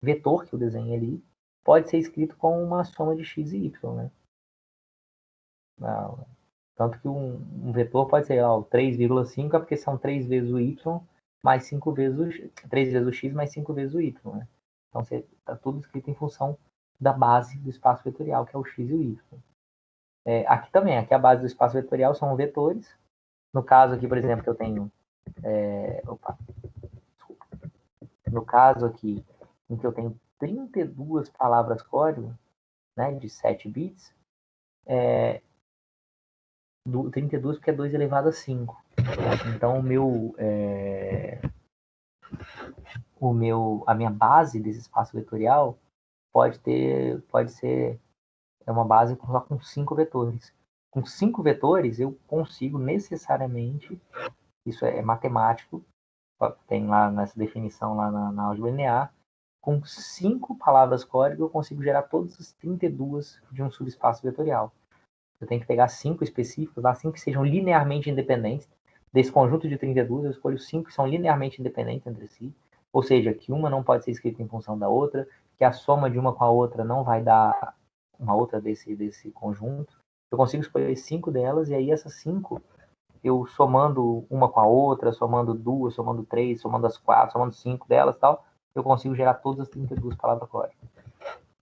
vetor que eu desenhe ali pode ser escrito com uma soma de x e y, né? Tanto que um vetor pode ser o 3,5 é porque são 3 vezes o y mais 5 vezes o 3 vezes o x mais 5 vezes o y, né? Então está tudo escrito em função da base do espaço vetorial, que é o x e o y. Aqui também, aqui a base do espaço vetorial são vetores. No caso aqui, por exemplo, que eu tenho... No caso aqui, em que eu tenho 32 palavras código, né, de 7 bits, 32 porque é 2 elevado a 5. Então a minha base desse espaço vetorial pode ser uma base só com 5 vetores. Com 5 vetores eu consigo necessariamente, isso é matemático, tem lá nessa definição lá na álgebra linear, com 5 palavras código eu consigo gerar todas as 32 de um subespaço vetorial. Eu tenho que pegar 5 específicos, lá 5 que sejam linearmente independentes. Desse conjunto de 32, eu escolho 5 que são linearmente independentes entre si. Ou seja, que uma não pode ser escrita em função da outra, que a soma de uma com a outra não vai dar uma outra desse conjunto. Eu consigo escolher 5 delas, e aí essas 5, eu somando uma com a outra, somando 2, somando 3, somando as 4, somando 5 delas e tal, eu consigo gerar todas as 32 palavras código.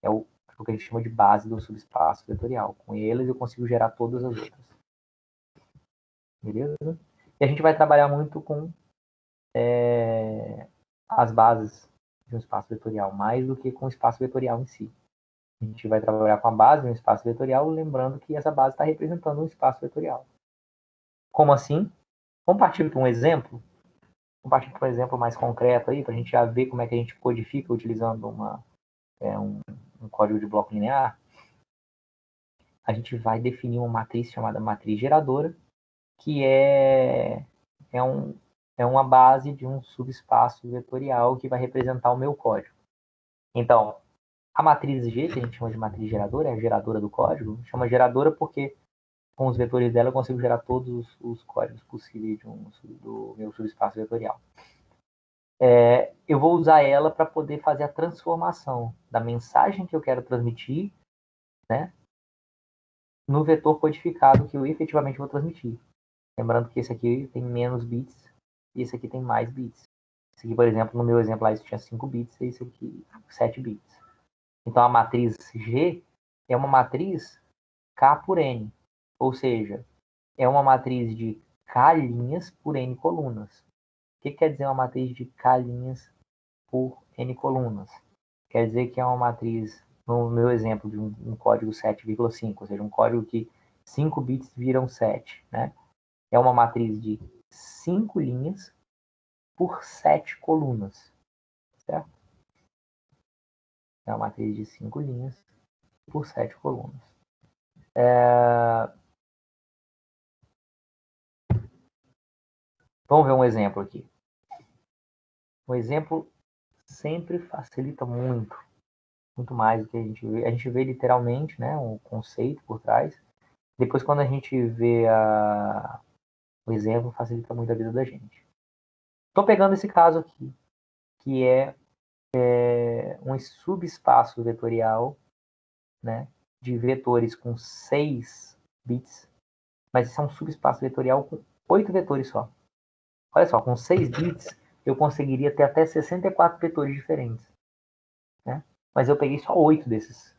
É o que a gente chama de base do subespaço vetorial. Com eles eu consigo gerar todas as outras. Beleza? E a gente vai trabalhar muito com as bases de um espaço vetorial, mais do que com o espaço vetorial em si. A gente vai trabalhar com a base no espaço vetorial, lembrando que essa base está representando um espaço vetorial. Como assim? Vamos partir para um exemplo? Vamos partir para um exemplo mais concreto aí, para a gente já ver como é que a gente codifica utilizando um código de bloco linear. A gente vai definir uma matriz chamada matriz geradora, que é uma base de um subespaço vetorial que vai representar o meu código. Então, a matriz G, que a gente chama de matriz geradora, é a geradora do código, chama geradora porque com os vetores dela eu consigo gerar todos os códigos possíveis do meu subespaço vetorial. Eu vou usar ela para poder fazer a transformação da mensagem que eu quero transmitir, né, no vetor codificado que eu efetivamente vou transmitir. Lembrando que esse aqui tem menos bits e esse aqui tem mais bits. Esse aqui, por exemplo, no meu exemplo lá, isso tinha 5 bits e esse aqui 7 bits. Então, a matriz G é uma matriz K por N. Ou seja, é uma matriz de K linhas por N colunas. O que quer dizer uma matriz de K linhas por N colunas? Quer dizer que é uma matriz, no meu exemplo, de um código 7,5, ou seja, um código que 5 bits viram 7, né? É uma matriz de 5 linhas por 7 colunas, certo? É uma matriz de 5 linhas por 7 colunas. Vamos ver um exemplo aqui. Um exemplo sempre facilita muito mais do que a gente vê. A gente vê literalmente, né, um conceito por trás. Depois, quando a gente vê o exemplo, facilita muito a vida da gente. Estou pegando esse caso aqui, que é um subespaço vetorial, né, de vetores com 6 bits, mas isso é um subespaço vetorial com 8 vetores só. Olha só, com 6 bits eu conseguiria ter até 64 vetores diferentes, né? Mas eu peguei só 8 desses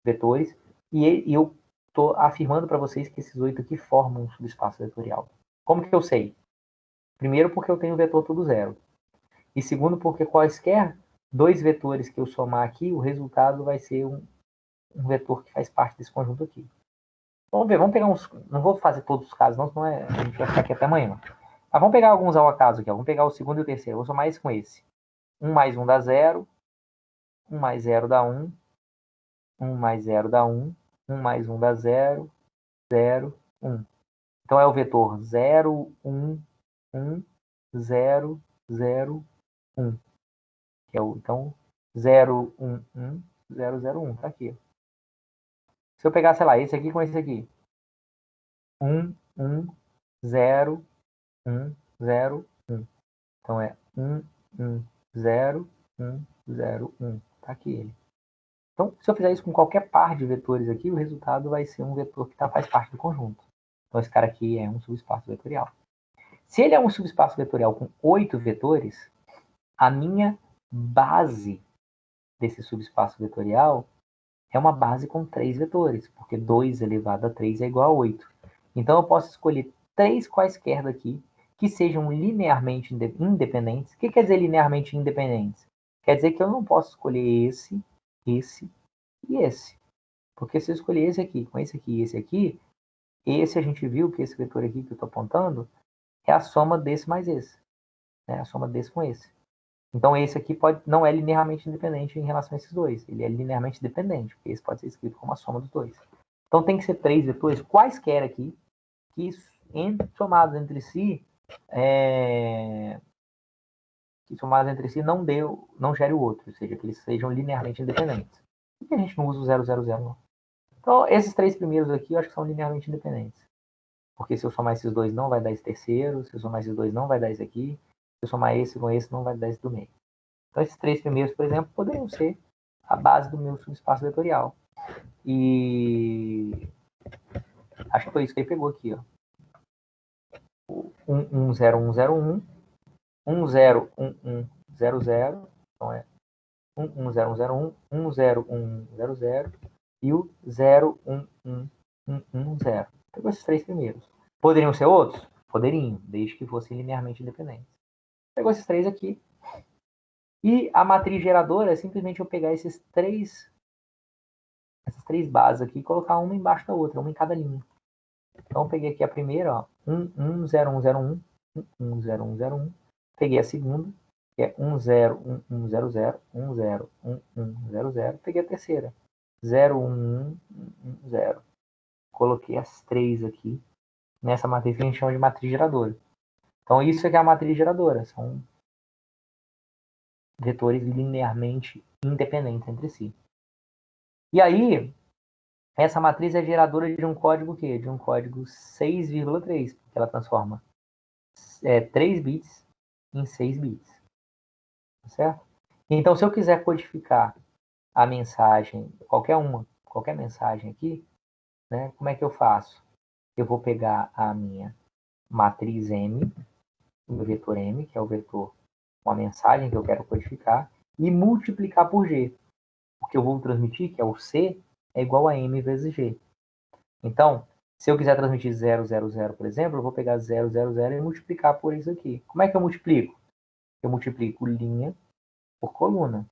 vetores e eu estou afirmando para vocês que esses 8 aqui formam um subespaço vetorial. Como que eu sei? Primeiro, porque eu tenho o vetor todo zero. E segundo, porque quaisquer 2 vetores que eu somar aqui, o resultado vai ser um vetor que faz parte desse conjunto aqui. Vamos ver, vamos pegar uns. Não vou fazer todos os casos, não, senão a gente vai ficar aqui até amanhã. Mas vamos pegar alguns ao acaso aqui. Ó. Vamos pegar o segundo e o terceiro. Vou somar esse com esse. 1 mais 1 dá 0. 1 mais 0 dá 1. 1 mais 0 dá 1. 1 mais 1 dá 0. 0, 1. Então é o vetor 0, 1, 1, 0, 0, 1. Que é o, então, 0, 1, 1, 0, 0, 1. Tá aqui. Se eu pegar, sei lá, esse aqui com esse aqui. 1, 1, 0, 1, 0, 1. Então é 1, 1, 0, 1, 0, 1. Tá aqui ele. Então, se eu fizer isso com qualquer par de vetores aqui, o resultado vai ser um vetor que faz parte do conjunto. Então, esse cara aqui é um subespaço vetorial. Se ele é um subespaço vetorial com 8 vetores, a minha base desse subespaço vetorial é uma base com 3 vetores, porque 2 elevado a 3 é igual a 8. Então, eu posso escolher 3 quaisquer daqui que sejam linearmente independentes. O que quer dizer linearmente independentes? Quer dizer que eu não posso escolher esse e esse. Porque se eu escolher esse aqui, com esse aqui e esse aqui, esse a gente viu que esse vetor aqui que eu estou apontando é a soma desse mais esse. Né? A soma desse com esse. Então esse aqui não é linearmente independente em relação a esses dois. Ele é linearmente dependente, porque esse pode ser escrito como a soma dos dois. Então tem que ser 3 vetores, quaisquer aqui, que somados entre si, não gere o outro, ou seja, que eles sejam linearmente independentes. Por que a gente não usa o 0, 0, 0? Não? Então esses 3 primeiros aqui eu acho que são linearmente independentes. Porque se eu somar esses dois não vai dar esse terceiro, se eu somar esses dois não vai dar esse aqui, se eu somar esse com esse não vai dar esse do meio. Então esses 3 primeiros, por exemplo, poderiam ser a base do meu subespaço vetorial. E acho que foi isso que ele pegou aqui, ó. 1, 1, 0, 1, 0, 1, 1, 0, 1, 1, 0, 0, então é 1, 1, 0, 1, 0, 1, 1, 0, 1, 0, 0, e o 0, 1, 1, 1, 1, 0. Pegou esses 3 primeiros. Poderiam ser outros? Poderiam, desde que fossem linearmente independentes. Pegou esses 3 aqui. E a matriz geradora é simplesmente eu pegar esses 3 essas 3 bases aqui e colocar uma embaixo da outra, uma em cada linha. Então, eu peguei aqui a primeira, ó, 1, 1, 0, 1, 0, 1, 1, 0, 1, 0, 1. Peguei a segunda, que é 1, 0, 1, 1, 0, 0, 1, 0, 1, 1, 0, 0. Peguei a terceira, 0, 1, 1, 1, 0. Coloquei as 3 aqui nessa matriz que a gente chama de matriz geradora. Então, isso aqui é a matriz geradora. São vetores linearmente independentes entre si. E aí, essa matriz é geradora de um código quê? De um código 6,3, porque ela transforma 3 bits em 6 bits. Certo? Então, se eu quiser codificar a mensagem, qualquer mensagem aqui, né, como é que eu faço? Eu vou pegar a minha matriz M, o meu vetor M, que é o vetor com a mensagem que eu quero codificar, e multiplicar por G. O que eu vou transmitir, que é o C, é igual a M vezes G. Então, se eu quiser transmitir 0, 0, 0, por exemplo, eu vou pegar 0, 0, 0 e multiplicar por isso aqui. Como é que eu multiplico? Eu multiplico linha por coluna.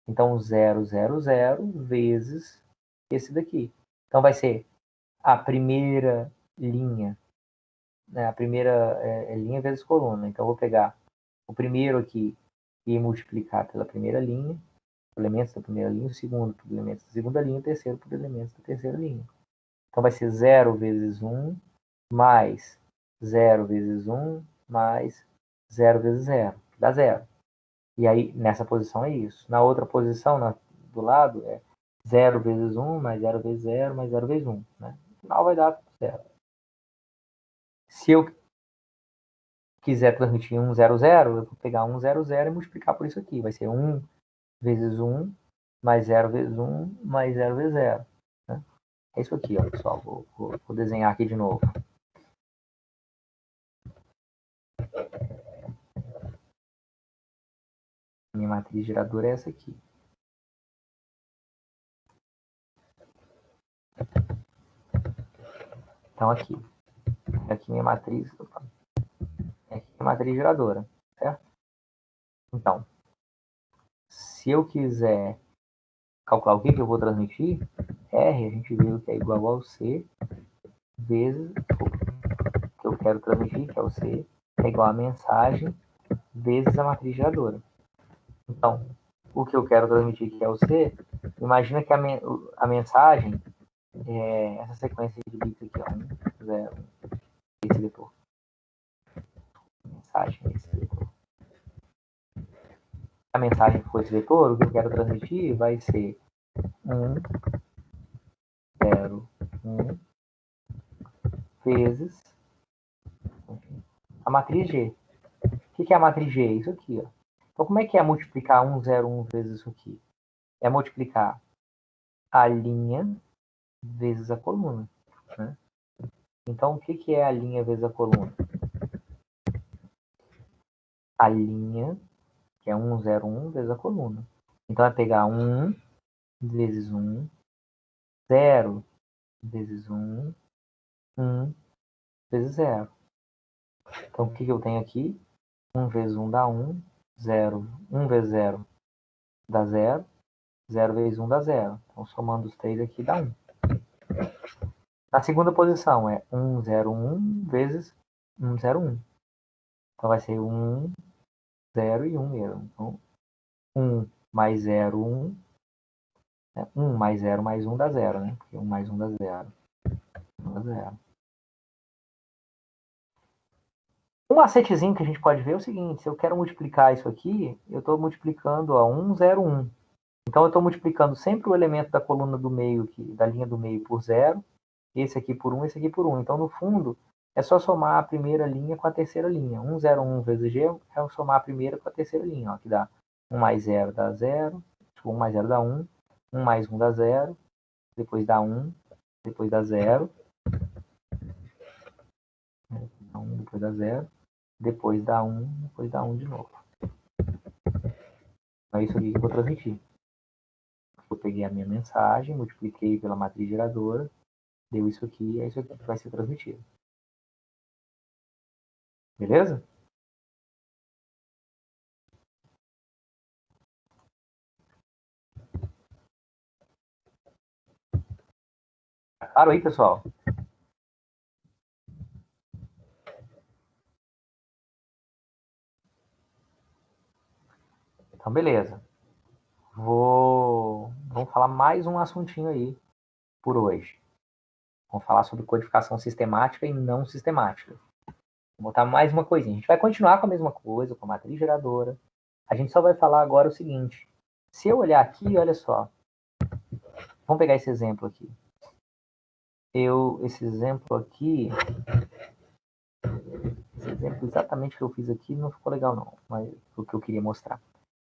Então, 0, 0, 0 vezes esse daqui. Então, vai ser a primeira linha, né? A primeira linha vezes coluna. Então, eu vou pegar o primeiro aqui e multiplicar pela primeira linha, por elementos da primeira linha, o segundo por elementos da segunda linha, o terceiro por elementos da terceira linha. Então, vai ser 0 vezes 1 mais 0 vezes 1 mais 0 vezes 0, que dá 0. E aí, nessa posição é isso. Na outra posição, do lado, é 0 vezes 1 mais 0 vezes 0 mais 0 vezes 1. Né? No final vai dar 0. Se eu quiser transmitir 1, 0, 0, eu vou pegar 1, 0, 0 e multiplicar por isso aqui. Vai ser 1 vezes 1 mais 0 vezes 1 mais 0 vezes 0. Né? É isso aqui, ó, pessoal. Vou desenhar aqui de novo. Minha matriz geradora é essa aqui. Então, aqui minha matriz, aqui minha matriz geradora, certo? Então, se eu quiser calcular o que eu vou transmitir, R, a gente viu que é igual ao C vezes o que eu quero transmitir, que é o C, é igual a mensagem vezes a matriz geradora. Então, o que eu quero transmitir, que é o C, imagina que a mensagem é essa sequência de bits aqui, ó, 1, 0, esse vetor. Mensagem, esse vetor. A mensagem for esse vetor, o que eu quero transmitir vai ser 1, 0, 1 vezes a matriz G. O que é a matriz G? Isso aqui, ó. Então, como é que é multiplicar 1, 0, 1 vezes isso aqui? É multiplicar a linha vezes a coluna. Né? Então, o que é a linha vezes a coluna? A linha, que é 1, 0, 1 vezes a coluna. Então, é pegar 1 vezes 1, 0 vezes 1, 1 vezes 0. Então, o que eu tenho aqui? 1 vezes 1 dá 1, 0, 1 vezes 0 dá 0, 0 vezes 1 dá 0. Então, somando os 3 aqui dá 1. Na segunda posição é 1, 0, 1 vezes 1, 0, 1. Então, vai ser 1, 0 e 1 mesmo. Então, 1 mais 0, 1. 1 mais 0 mais 1 dá 0, né? Porque 1 mais 1 dá 0. 1 dá 0. Um macetezinho que a gente pode ver é o seguinte, se eu quero multiplicar isso aqui, eu estou multiplicando a 1, 0, 1. Então, eu estou multiplicando sempre o elemento da coluna do meio, aqui, da linha do meio por 0, esse aqui por 1, esse aqui por 1. Então, no fundo, é só somar a primeira linha com a terceira linha. 1, 0, 1 vezes G é somar a primeira com a terceira linha, ó, que dá 1 mais 0 dá 0, 1 mais 0 dá 1, 1 mais 1 dá 0, depois dá 1, depois dá 0, 1, depois dá 0, depois dá 1, depois dá 1 de novo. Então, é isso aqui que eu vou transmitir. Eu peguei a minha mensagem, multipliquei pela matriz geradora, deu isso aqui, é isso aqui que vai ser transmitido. Beleza? Claro aí, pessoal? Então, beleza. Vamos falar mais um assuntinho aí por hoje. Vamos falar sobre codificação sistemática e não sistemática. Vou botar mais uma coisinha. A gente vai continuar com a mesma coisa, com a matriz geradora. A gente só vai falar agora o seguinte. Se eu olhar aqui, olha só. Vamos pegar esse exemplo aqui. Esse exemplo exatamente que eu fiz aqui, não ficou legal não. Mas o que eu queria mostrar.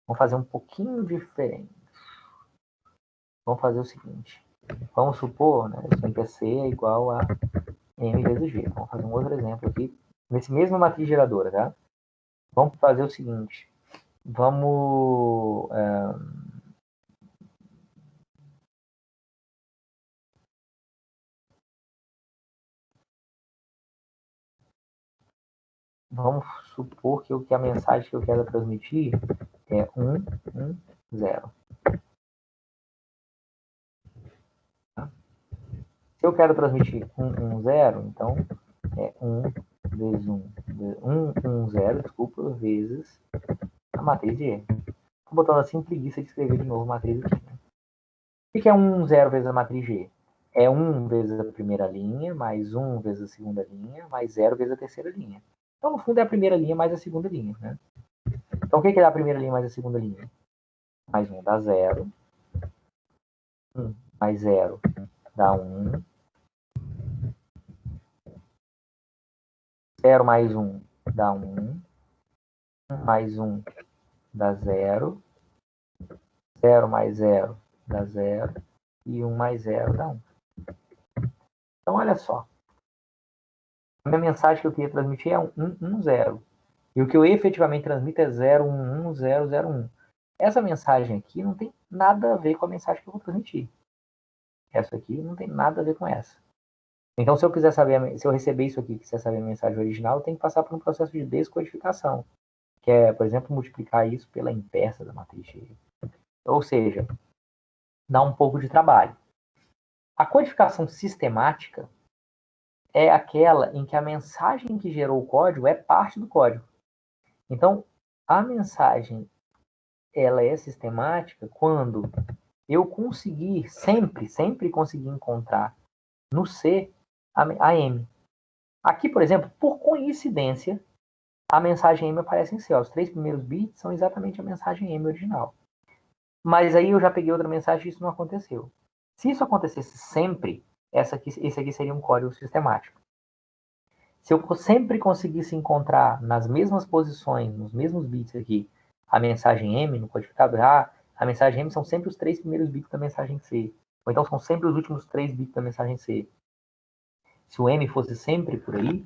Vamos fazer um pouquinho diferente. Vamos fazer o seguinte. Vamos supor, né, que PC é igual a M vezes G. Vamos fazer um outro exemplo aqui. Nesse mesmo matriz geradora, tá? Vamos fazer o seguinte. Vamos... Vamos supor que a mensagem que eu quero transmitir é 0. Tá? Se eu quero transmitir 0, então é 1 vezes 0, desculpa, vezes a matriz de E. Estou botando assim preguiça de escrever de novo a matriz aqui. Né? O que é 0 vezes a matriz G? É vezes a primeira linha, mais vezes a segunda linha, mais 0 vezes a terceira linha. Então, no fundo, é a primeira linha mais a segunda linha. Né? Então, o que é a primeira linha mais a segunda linha? Mais 1 dá 0. 1 mais 0 dá 1. 0 mais 1 dá 1. 1 mais 1 dá 0. 0 mais 0 dá 0. E 1 mais 0 dá 1. Então, olha só. A minha mensagem que eu queria transmitir é 0. E o que eu efetivamente transmito é 0110001. Essa mensagem aqui não tem nada a ver com a mensagem que eu vou transmitir. Essa aqui não tem nada a ver com essa. Então, se eu quiser saber, se eu receber isso aqui, quiser saber a mensagem original, eu tenho que passar por um processo de descodificação, que é, por exemplo, multiplicar isso pela inversa da matriz G. Ou seja, dá um pouco de trabalho. A codificação sistemática é aquela em que a mensagem que gerou o código é parte do código. Então, a mensagem ela é sistemática quando eu conseguir, sempre conseguir encontrar no C a M. Aqui, por exemplo, por coincidência, a mensagem M aparece em C. Ó. Os 3 primeiros bits são exatamente a mensagem M original. Mas aí eu já peguei outra mensagem e isso não aconteceu. Se isso acontecesse sempre, esse aqui seria um código sistemático. Se eu sempre conseguisse encontrar nas mesmas posições, nos mesmos bits aqui, a mensagem M no codificado, a mensagem M são sempre os 3 primeiros bits da mensagem C. Ou então são sempre os últimos 3 bits da mensagem C. Se o M fosse sempre por aí,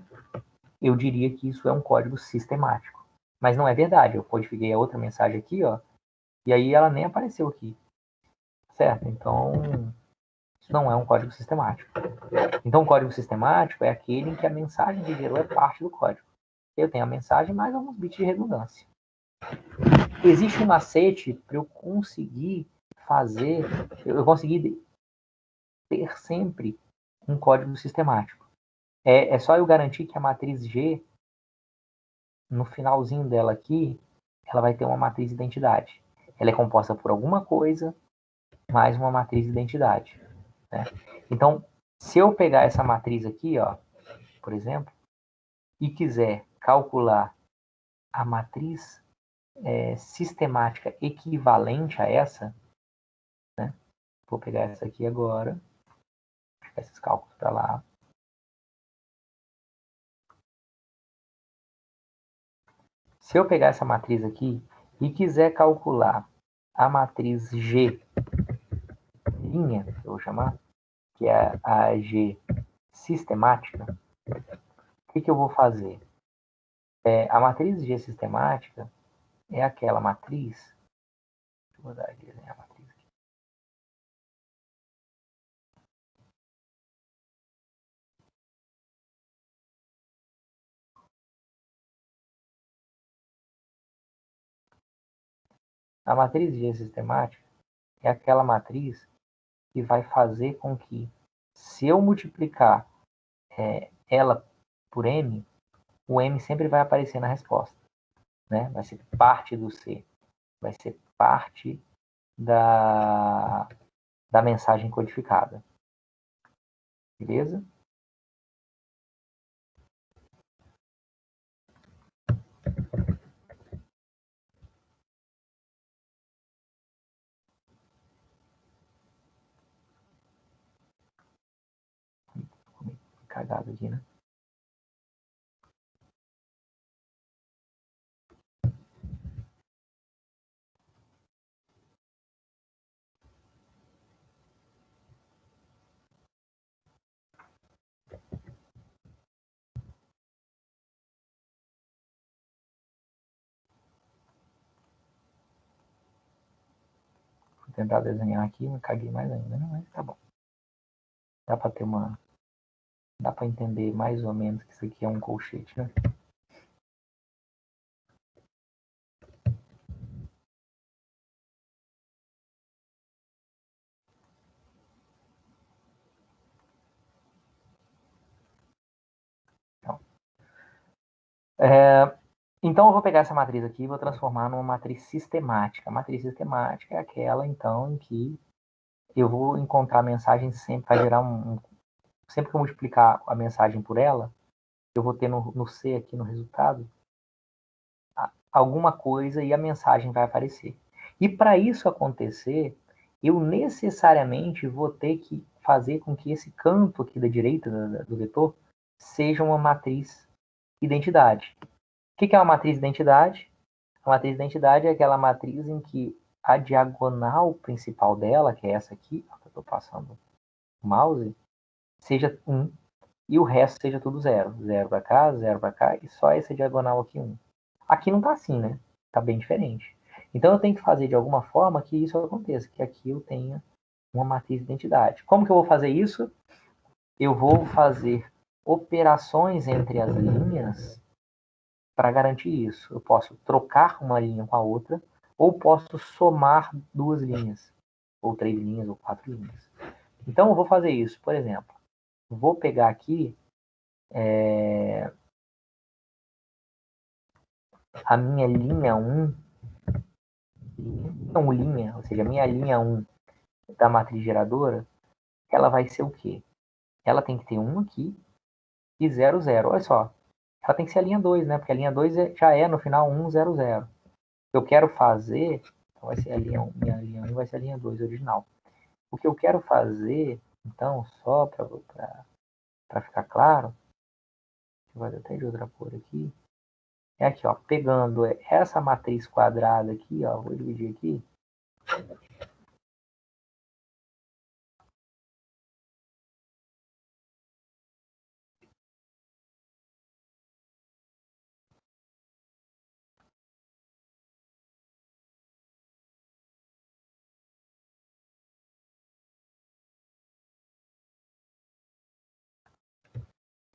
eu diria que isso é um código sistemático. Mas não é verdade. Eu codifiquei a outra mensagem aqui, ó, e aí ela nem apareceu aqui. Certo? Então, isso não é um código sistemático. Então, o código sistemático é aquele em que a mensagem que gerou é parte do código. Eu tenho a mensagem mais alguns bits de redundância. Existe um macete para eu conseguir fazer, eu conseguir ter sempre um código sistemático. É só eu garantir que a matriz G, no finalzinho dela aqui, ela vai ter uma matriz identidade. Ela é composta por alguma coisa mais uma matriz identidade. Né? Então, se eu pegar essa matriz aqui, ó, por exemplo, e quiser calcular a matriz sistemática equivalente a essa, né? Vou pegar essa aqui agora, vou pegar esses cálculos para lá. Se eu pegar essa matriz aqui e quiser calcular a matriz G', eu vou chamar, que é a G sistemática, o que eu vou fazer? A matriz G sistemática é aquela matriz. Deixa eu mudar aqui, a matriz aqui. A matriz G sistemática é aquela matriz que vai fazer com que Se eu multiplicar ela por M, o M sempre vai aparecer na resposta, né? Vai ser parte do C, vai ser parte da mensagem codificada. Beleza? Cagado aqui, né? Vou tentar desenhar aqui, me caguei mais ainda, né? Mas tá bom. Dá para ter uma... Dá para entender mais ou menos que isso aqui é um colchete, né? Então, eu vou pegar essa matriz aqui e vou transformar numa matriz sistemática. A matriz sistemática é aquela, então, em que eu vou encontrar a mensagem sempre, vai gerar sempre que eu multiplicar a mensagem por ela, eu vou ter no C aqui no resultado alguma coisa e a mensagem vai aparecer. E para isso acontecer, eu necessariamente vou ter que fazer com que esse canto aqui da direita do vetor seja uma matriz identidade. O que é uma matriz identidade? A matriz identidade é aquela matriz em que a diagonal principal dela, que é essa aqui, que eu estou passando o mouse, seja 1 e o resto seja tudo 0. 0 para cá, 0 para cá e só essa diagonal aqui 1. Aqui não está assim, né? Está bem diferente. Então eu tenho que fazer de alguma forma que isso aconteça, que aqui eu tenha uma matriz de identidade. Como que eu vou fazer isso? Eu vou fazer operações entre as linhas para garantir isso. Eu posso trocar uma linha com a outra, ou posso somar duas linhas, ou 3 linhas, ou 4 linhas. Então eu vou fazer isso. Por exemplo, vou pegar aqui a minha linha 1, não linha, ou seja, a minha linha 1 da matriz geradora, ela vai ser o quê? Ela tem que ter 1 aqui e 0, 0. Olha só, ela tem que ser a linha 2, né? Porque a linha 2 já é no final 1, 0, 0. Eu quero fazer, então vai ser a linha 1, minha linha 1 vai ser a linha 2 original. O que eu quero fazer, então, só para ficar claro, vou fazer até de outra cor aqui, é aqui, ó, pegando essa matriz quadrada aqui, ó, vou dividir aqui.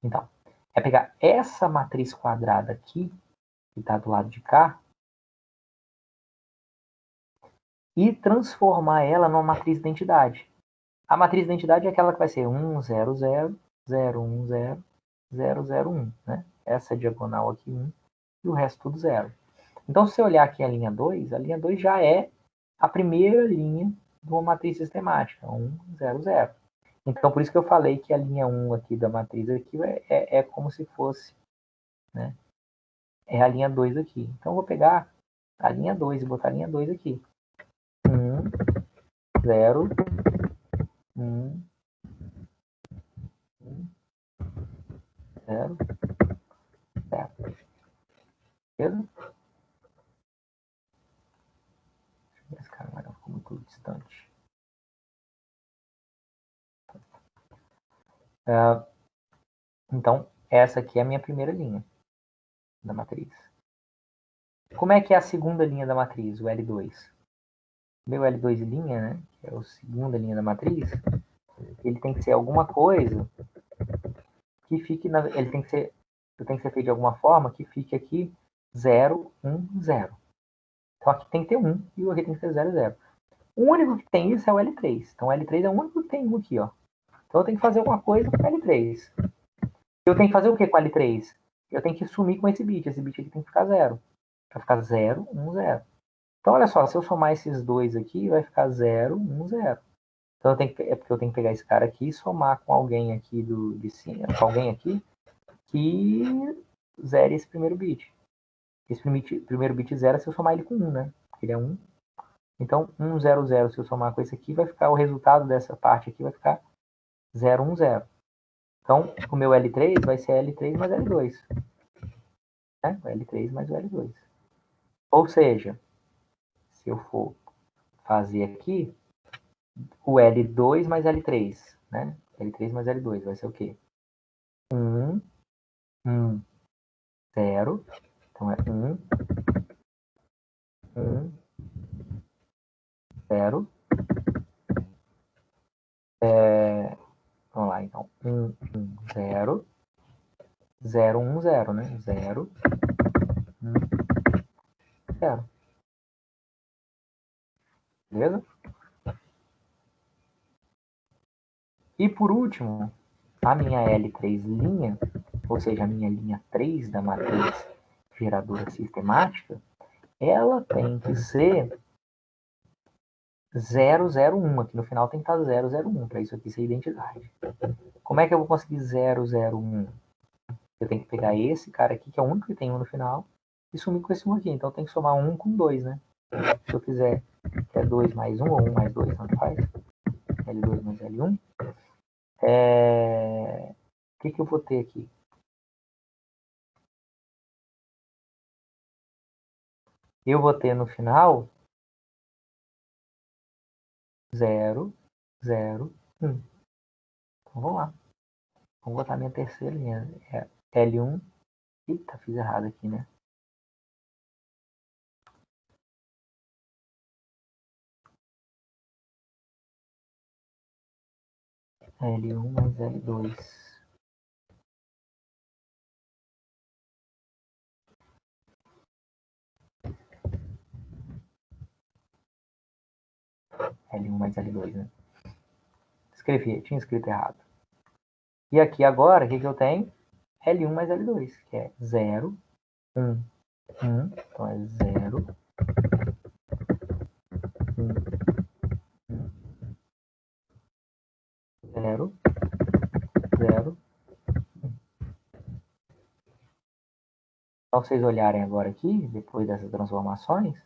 Então, é pegar essa matriz quadrada aqui, que está do lado de cá, e transformar ela numa matriz de identidade. A matriz de identidade é aquela que vai ser 1, 0, 0, 0, 1, 0, 0, 0, 1, né? Essa diagonal aqui 1 e o resto tudo 0. Então, se você olhar aqui a linha 2 já é a primeira linha de uma matriz sistemática, 1, 0, 0. Então, por isso que eu falei que a linha 1 aqui da matriz aqui é como se fosse, né? É a linha 2 aqui. Então, eu vou pegar a linha 2 e botar a linha 2 aqui. 1, 0, 1, 0, 0. Beleza? Esse cara agora ficou muito distante. Então, essa aqui é a minha primeira linha da matriz. Como é que é a segunda linha da matriz, o L2? Meu L2 linha, né, que é a segunda linha da matriz, ele tem que ser alguma coisa que fique ele tem que ser feito de alguma forma que fique aqui 0, 1, 0. Então aqui tem que ter 1 e aqui tem que ter 0, 0. O único que tem isso é o L3. Então o L3 é o único que tem 1 aqui, ó. Então eu tenho que fazer alguma coisa com L3. Eu tenho que fazer o que com L3? Eu tenho que sumir com esse bit. Esse bit aqui tem que ficar 0. Vai ficar 0, 1, 0. Então, olha só, se eu somar esses dois aqui, vai ficar 0, 1, 0. Então, é porque eu tenho que pegar esse cara aqui e somar com alguém aqui de cima, com alguém aqui que zere esse primeiro bit. Esse primeiro bit zero se eu somar ele com 1, né? Porque ele é 1. Então, 1, 0, 0, se eu somar com esse aqui, vai ficar o resultado dessa parte aqui vai ficar 0, 1, 0. Então, o meu L3 vai ser L3 mais L2. Né? O L3 mais o L2. Ou seja, se eu for fazer aqui, o L2 mais L3, né? L3 mais L2 vai ser o quê? 1, 1, 0. Então é 1, 1, 0. Vamos lá, então. 1, 1, 0. 0, 1, 0, né? 0, 1, 0. Beleza? E por último, a minha L3 linha, ou seja, a minha linha 3 da matriz geradora sistemática, ela tem que ser 001. Aqui no final tem que estar 001, para isso aqui ser identidade. Como é que eu vou conseguir 001? Eu tenho que pegar esse cara aqui, que é o único que tem 1 no final, e sumir com esse 1 aqui. Então tem que somar 1 com 2, né? Se eu fizer que é 2 mais 1 ou 1 mais 2, tanto faz. L2 mais L1. O que eu vou ter aqui? Eu vou ter no final 0, 0, 1. Então vamos lá. Vamos botar minha terceira linha. É L1. Eita, fiz errado aqui, né? L1 mais L2. L1 mais L2, né? Tinha escrito errado. E aqui agora, o que eu tenho? L1 mais L2, que é 0, 1, 1. Então é 0, 1, 0, 0. Então, vocês olharem agora aqui, depois dessas transformações,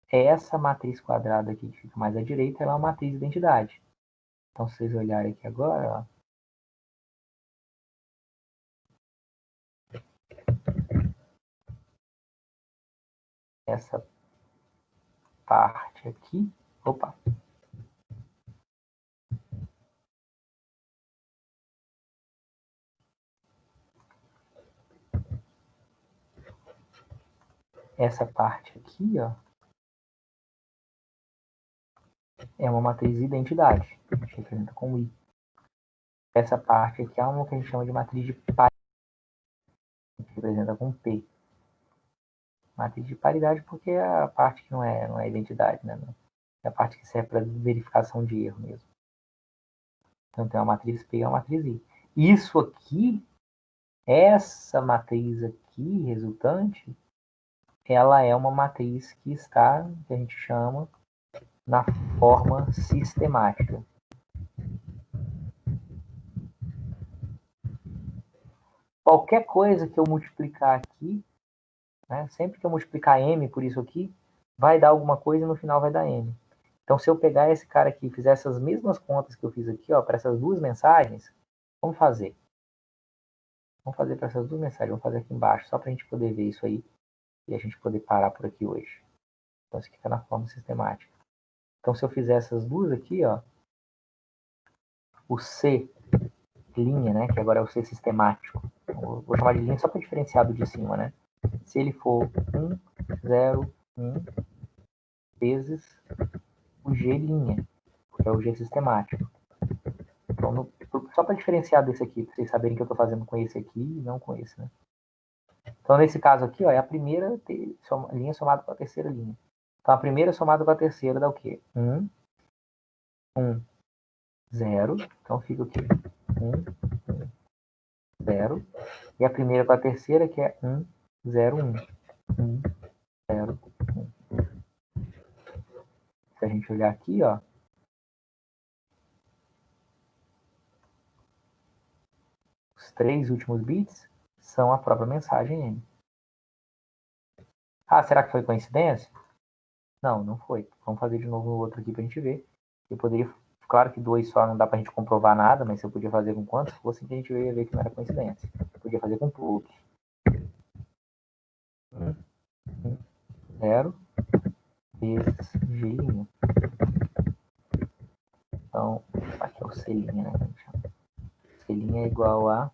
essa matriz quadrada aqui que fica mais à direita, ela é uma matriz de identidade. Então, se vocês olharem aqui agora, ó, essa parte aqui, opa, essa parte aqui, ó, é uma matriz de identidade. A gente representa com I. Essa parte aqui é uma que a gente chama de matriz de paridade. A gente representa com P. Matriz de paridade porque é a parte que não é identidade, né? É a parte que serve para verificação de erro mesmo. Então tem uma matriz P e uma matriz I. Isso aqui, essa matriz aqui resultante, ela é uma matriz que está, que a gente chama, na forma sistemática. Qualquer coisa que eu multiplicar aqui, né, sempre que eu multiplicar m por isso aqui, vai dar alguma coisa e no final vai dar m. Então, se eu pegar esse cara aqui e fizer essas mesmas contas que eu fiz aqui, ó, para essas duas mensagens, vamos fazer. Vamos fazer para essas duas mensagens. Vamos fazer aqui embaixo, só para a gente poder ver isso aí e a gente poder parar por aqui hoje. Então, isso aqui está na forma sistemática. Então, se eu fizer essas duas aqui, ó, o C linha, né, que agora é o C sistemático. Então, vou chamar de linha só para diferenciar do de cima, né? Se ele for 1, 0, 1 vezes o G linha, que é o G sistemático. Então, só para diferenciar desse aqui, para vocês saberem que eu estou fazendo com esse aqui e não com esse, né? Então, nesse caso aqui, ó, é a primeira linha somada com a terceira linha. Então, a primeira somada com a terceira dá o quê? 1, 1. 0. Então fica o quê? 1, 1, 0. E a primeira com a terceira, que é 1, 0, 1. 1, 0, 1. Se a gente olhar aqui, ó, os 3 últimos bits são a própria mensagem M. Ah, será que foi coincidência? Não, não foi. Vamos fazer de novo o outro aqui pra gente ver. Eu poderia... Claro que 2 só não dá pra gente comprovar nada, mas eu podia fazer com quantos fosse, que a gente ia ver que não era coincidência. Eu podia fazer com todos. 1, 0, vezes G'. Então, aqui é o C', né? C' é igual a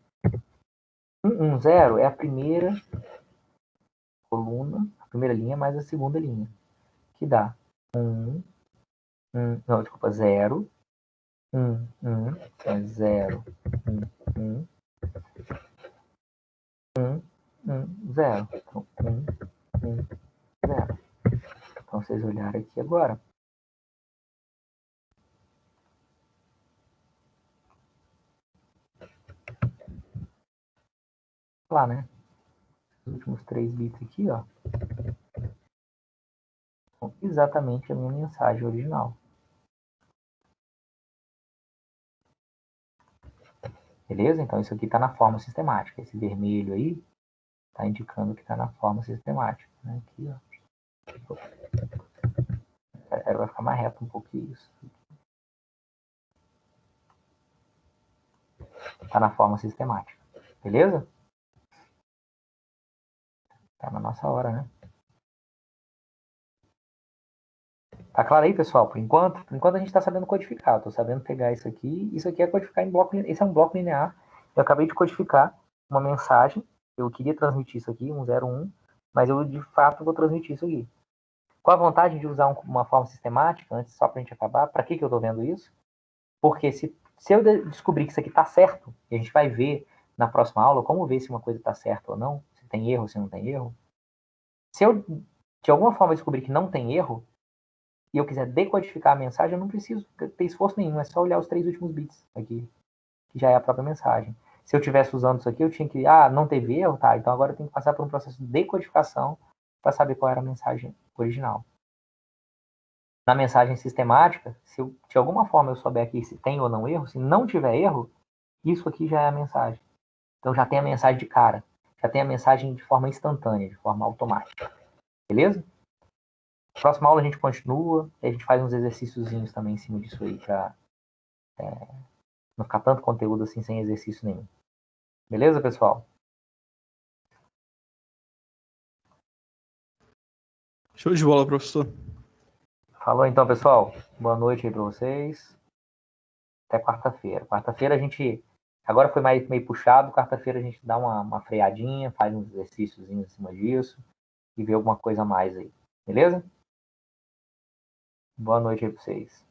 1, 1, 0 é a primeira coluna, a primeira linha mais a segunda linha, que dá 1, 1, não, desculpa, 0, 1, 1, é 0, 1, 1, 1, 1, 0. Então, 1, 1, 0. Então, vocês olharem aqui agora. Lá, né? Os últimos 3 bits aqui, ó, são exatamente a minha mensagem original. Beleza? Então, isso aqui está na forma sistemática. Esse vermelho aí está indicando que está na forma sistemática. Né? Aqui, ó. Vai ficar mais reto um pouquinho isso. Está na forma sistemática. Beleza? Está na nossa hora, né? Tá claro aí, pessoal? Por enquanto a gente está sabendo codificar. Estou sabendo pegar isso aqui. Isso aqui é codificar em bloco linear. Esse é um bloco linear. Eu acabei de codificar uma mensagem. Eu queria transmitir isso aqui, 101, mas eu, de fato, vou transmitir isso aqui. Qual a vantagem de usar uma forma sistemática, antes, só para a gente acabar? Para que eu estou vendo isso? Porque se eu descobrir que isso aqui está certo, e a gente vai ver na próxima aula como ver se uma coisa está certa ou não, se tem erro, se não tem erro. Se eu, de alguma forma, descobrir que não tem erro, e eu quiser decodificar a mensagem, eu não preciso ter esforço nenhum, é só olhar os 3 últimos bits aqui, que já é a própria mensagem. Se eu estivesse usando isso aqui, eu tinha que, não teve erro, tá, então agora eu tenho que passar por um processo de decodificação para saber qual era a mensagem original. Na mensagem sistemática, se de alguma forma eu souber aqui se tem ou não erro, se não tiver erro, isso aqui já é a mensagem. Então já tem a mensagem de cara, já tem a mensagem de forma instantânea, de forma automática. Beleza? Próxima aula a gente continua, e a gente faz uns exercíciozinhos também em cima disso aí, para não ficar tanto conteúdo assim sem exercício nenhum. Beleza, pessoal? Show de bola, professor. Falou então, pessoal. Boa noite aí para vocês. Até quarta-feira. Quarta-feira a gente... Agora foi meio puxado. Quarta-feira a gente dá uma freadinha, faz uns exercícios em cima disso e vê alguma coisa a mais aí. Beleza? Boa noite aí para vocês.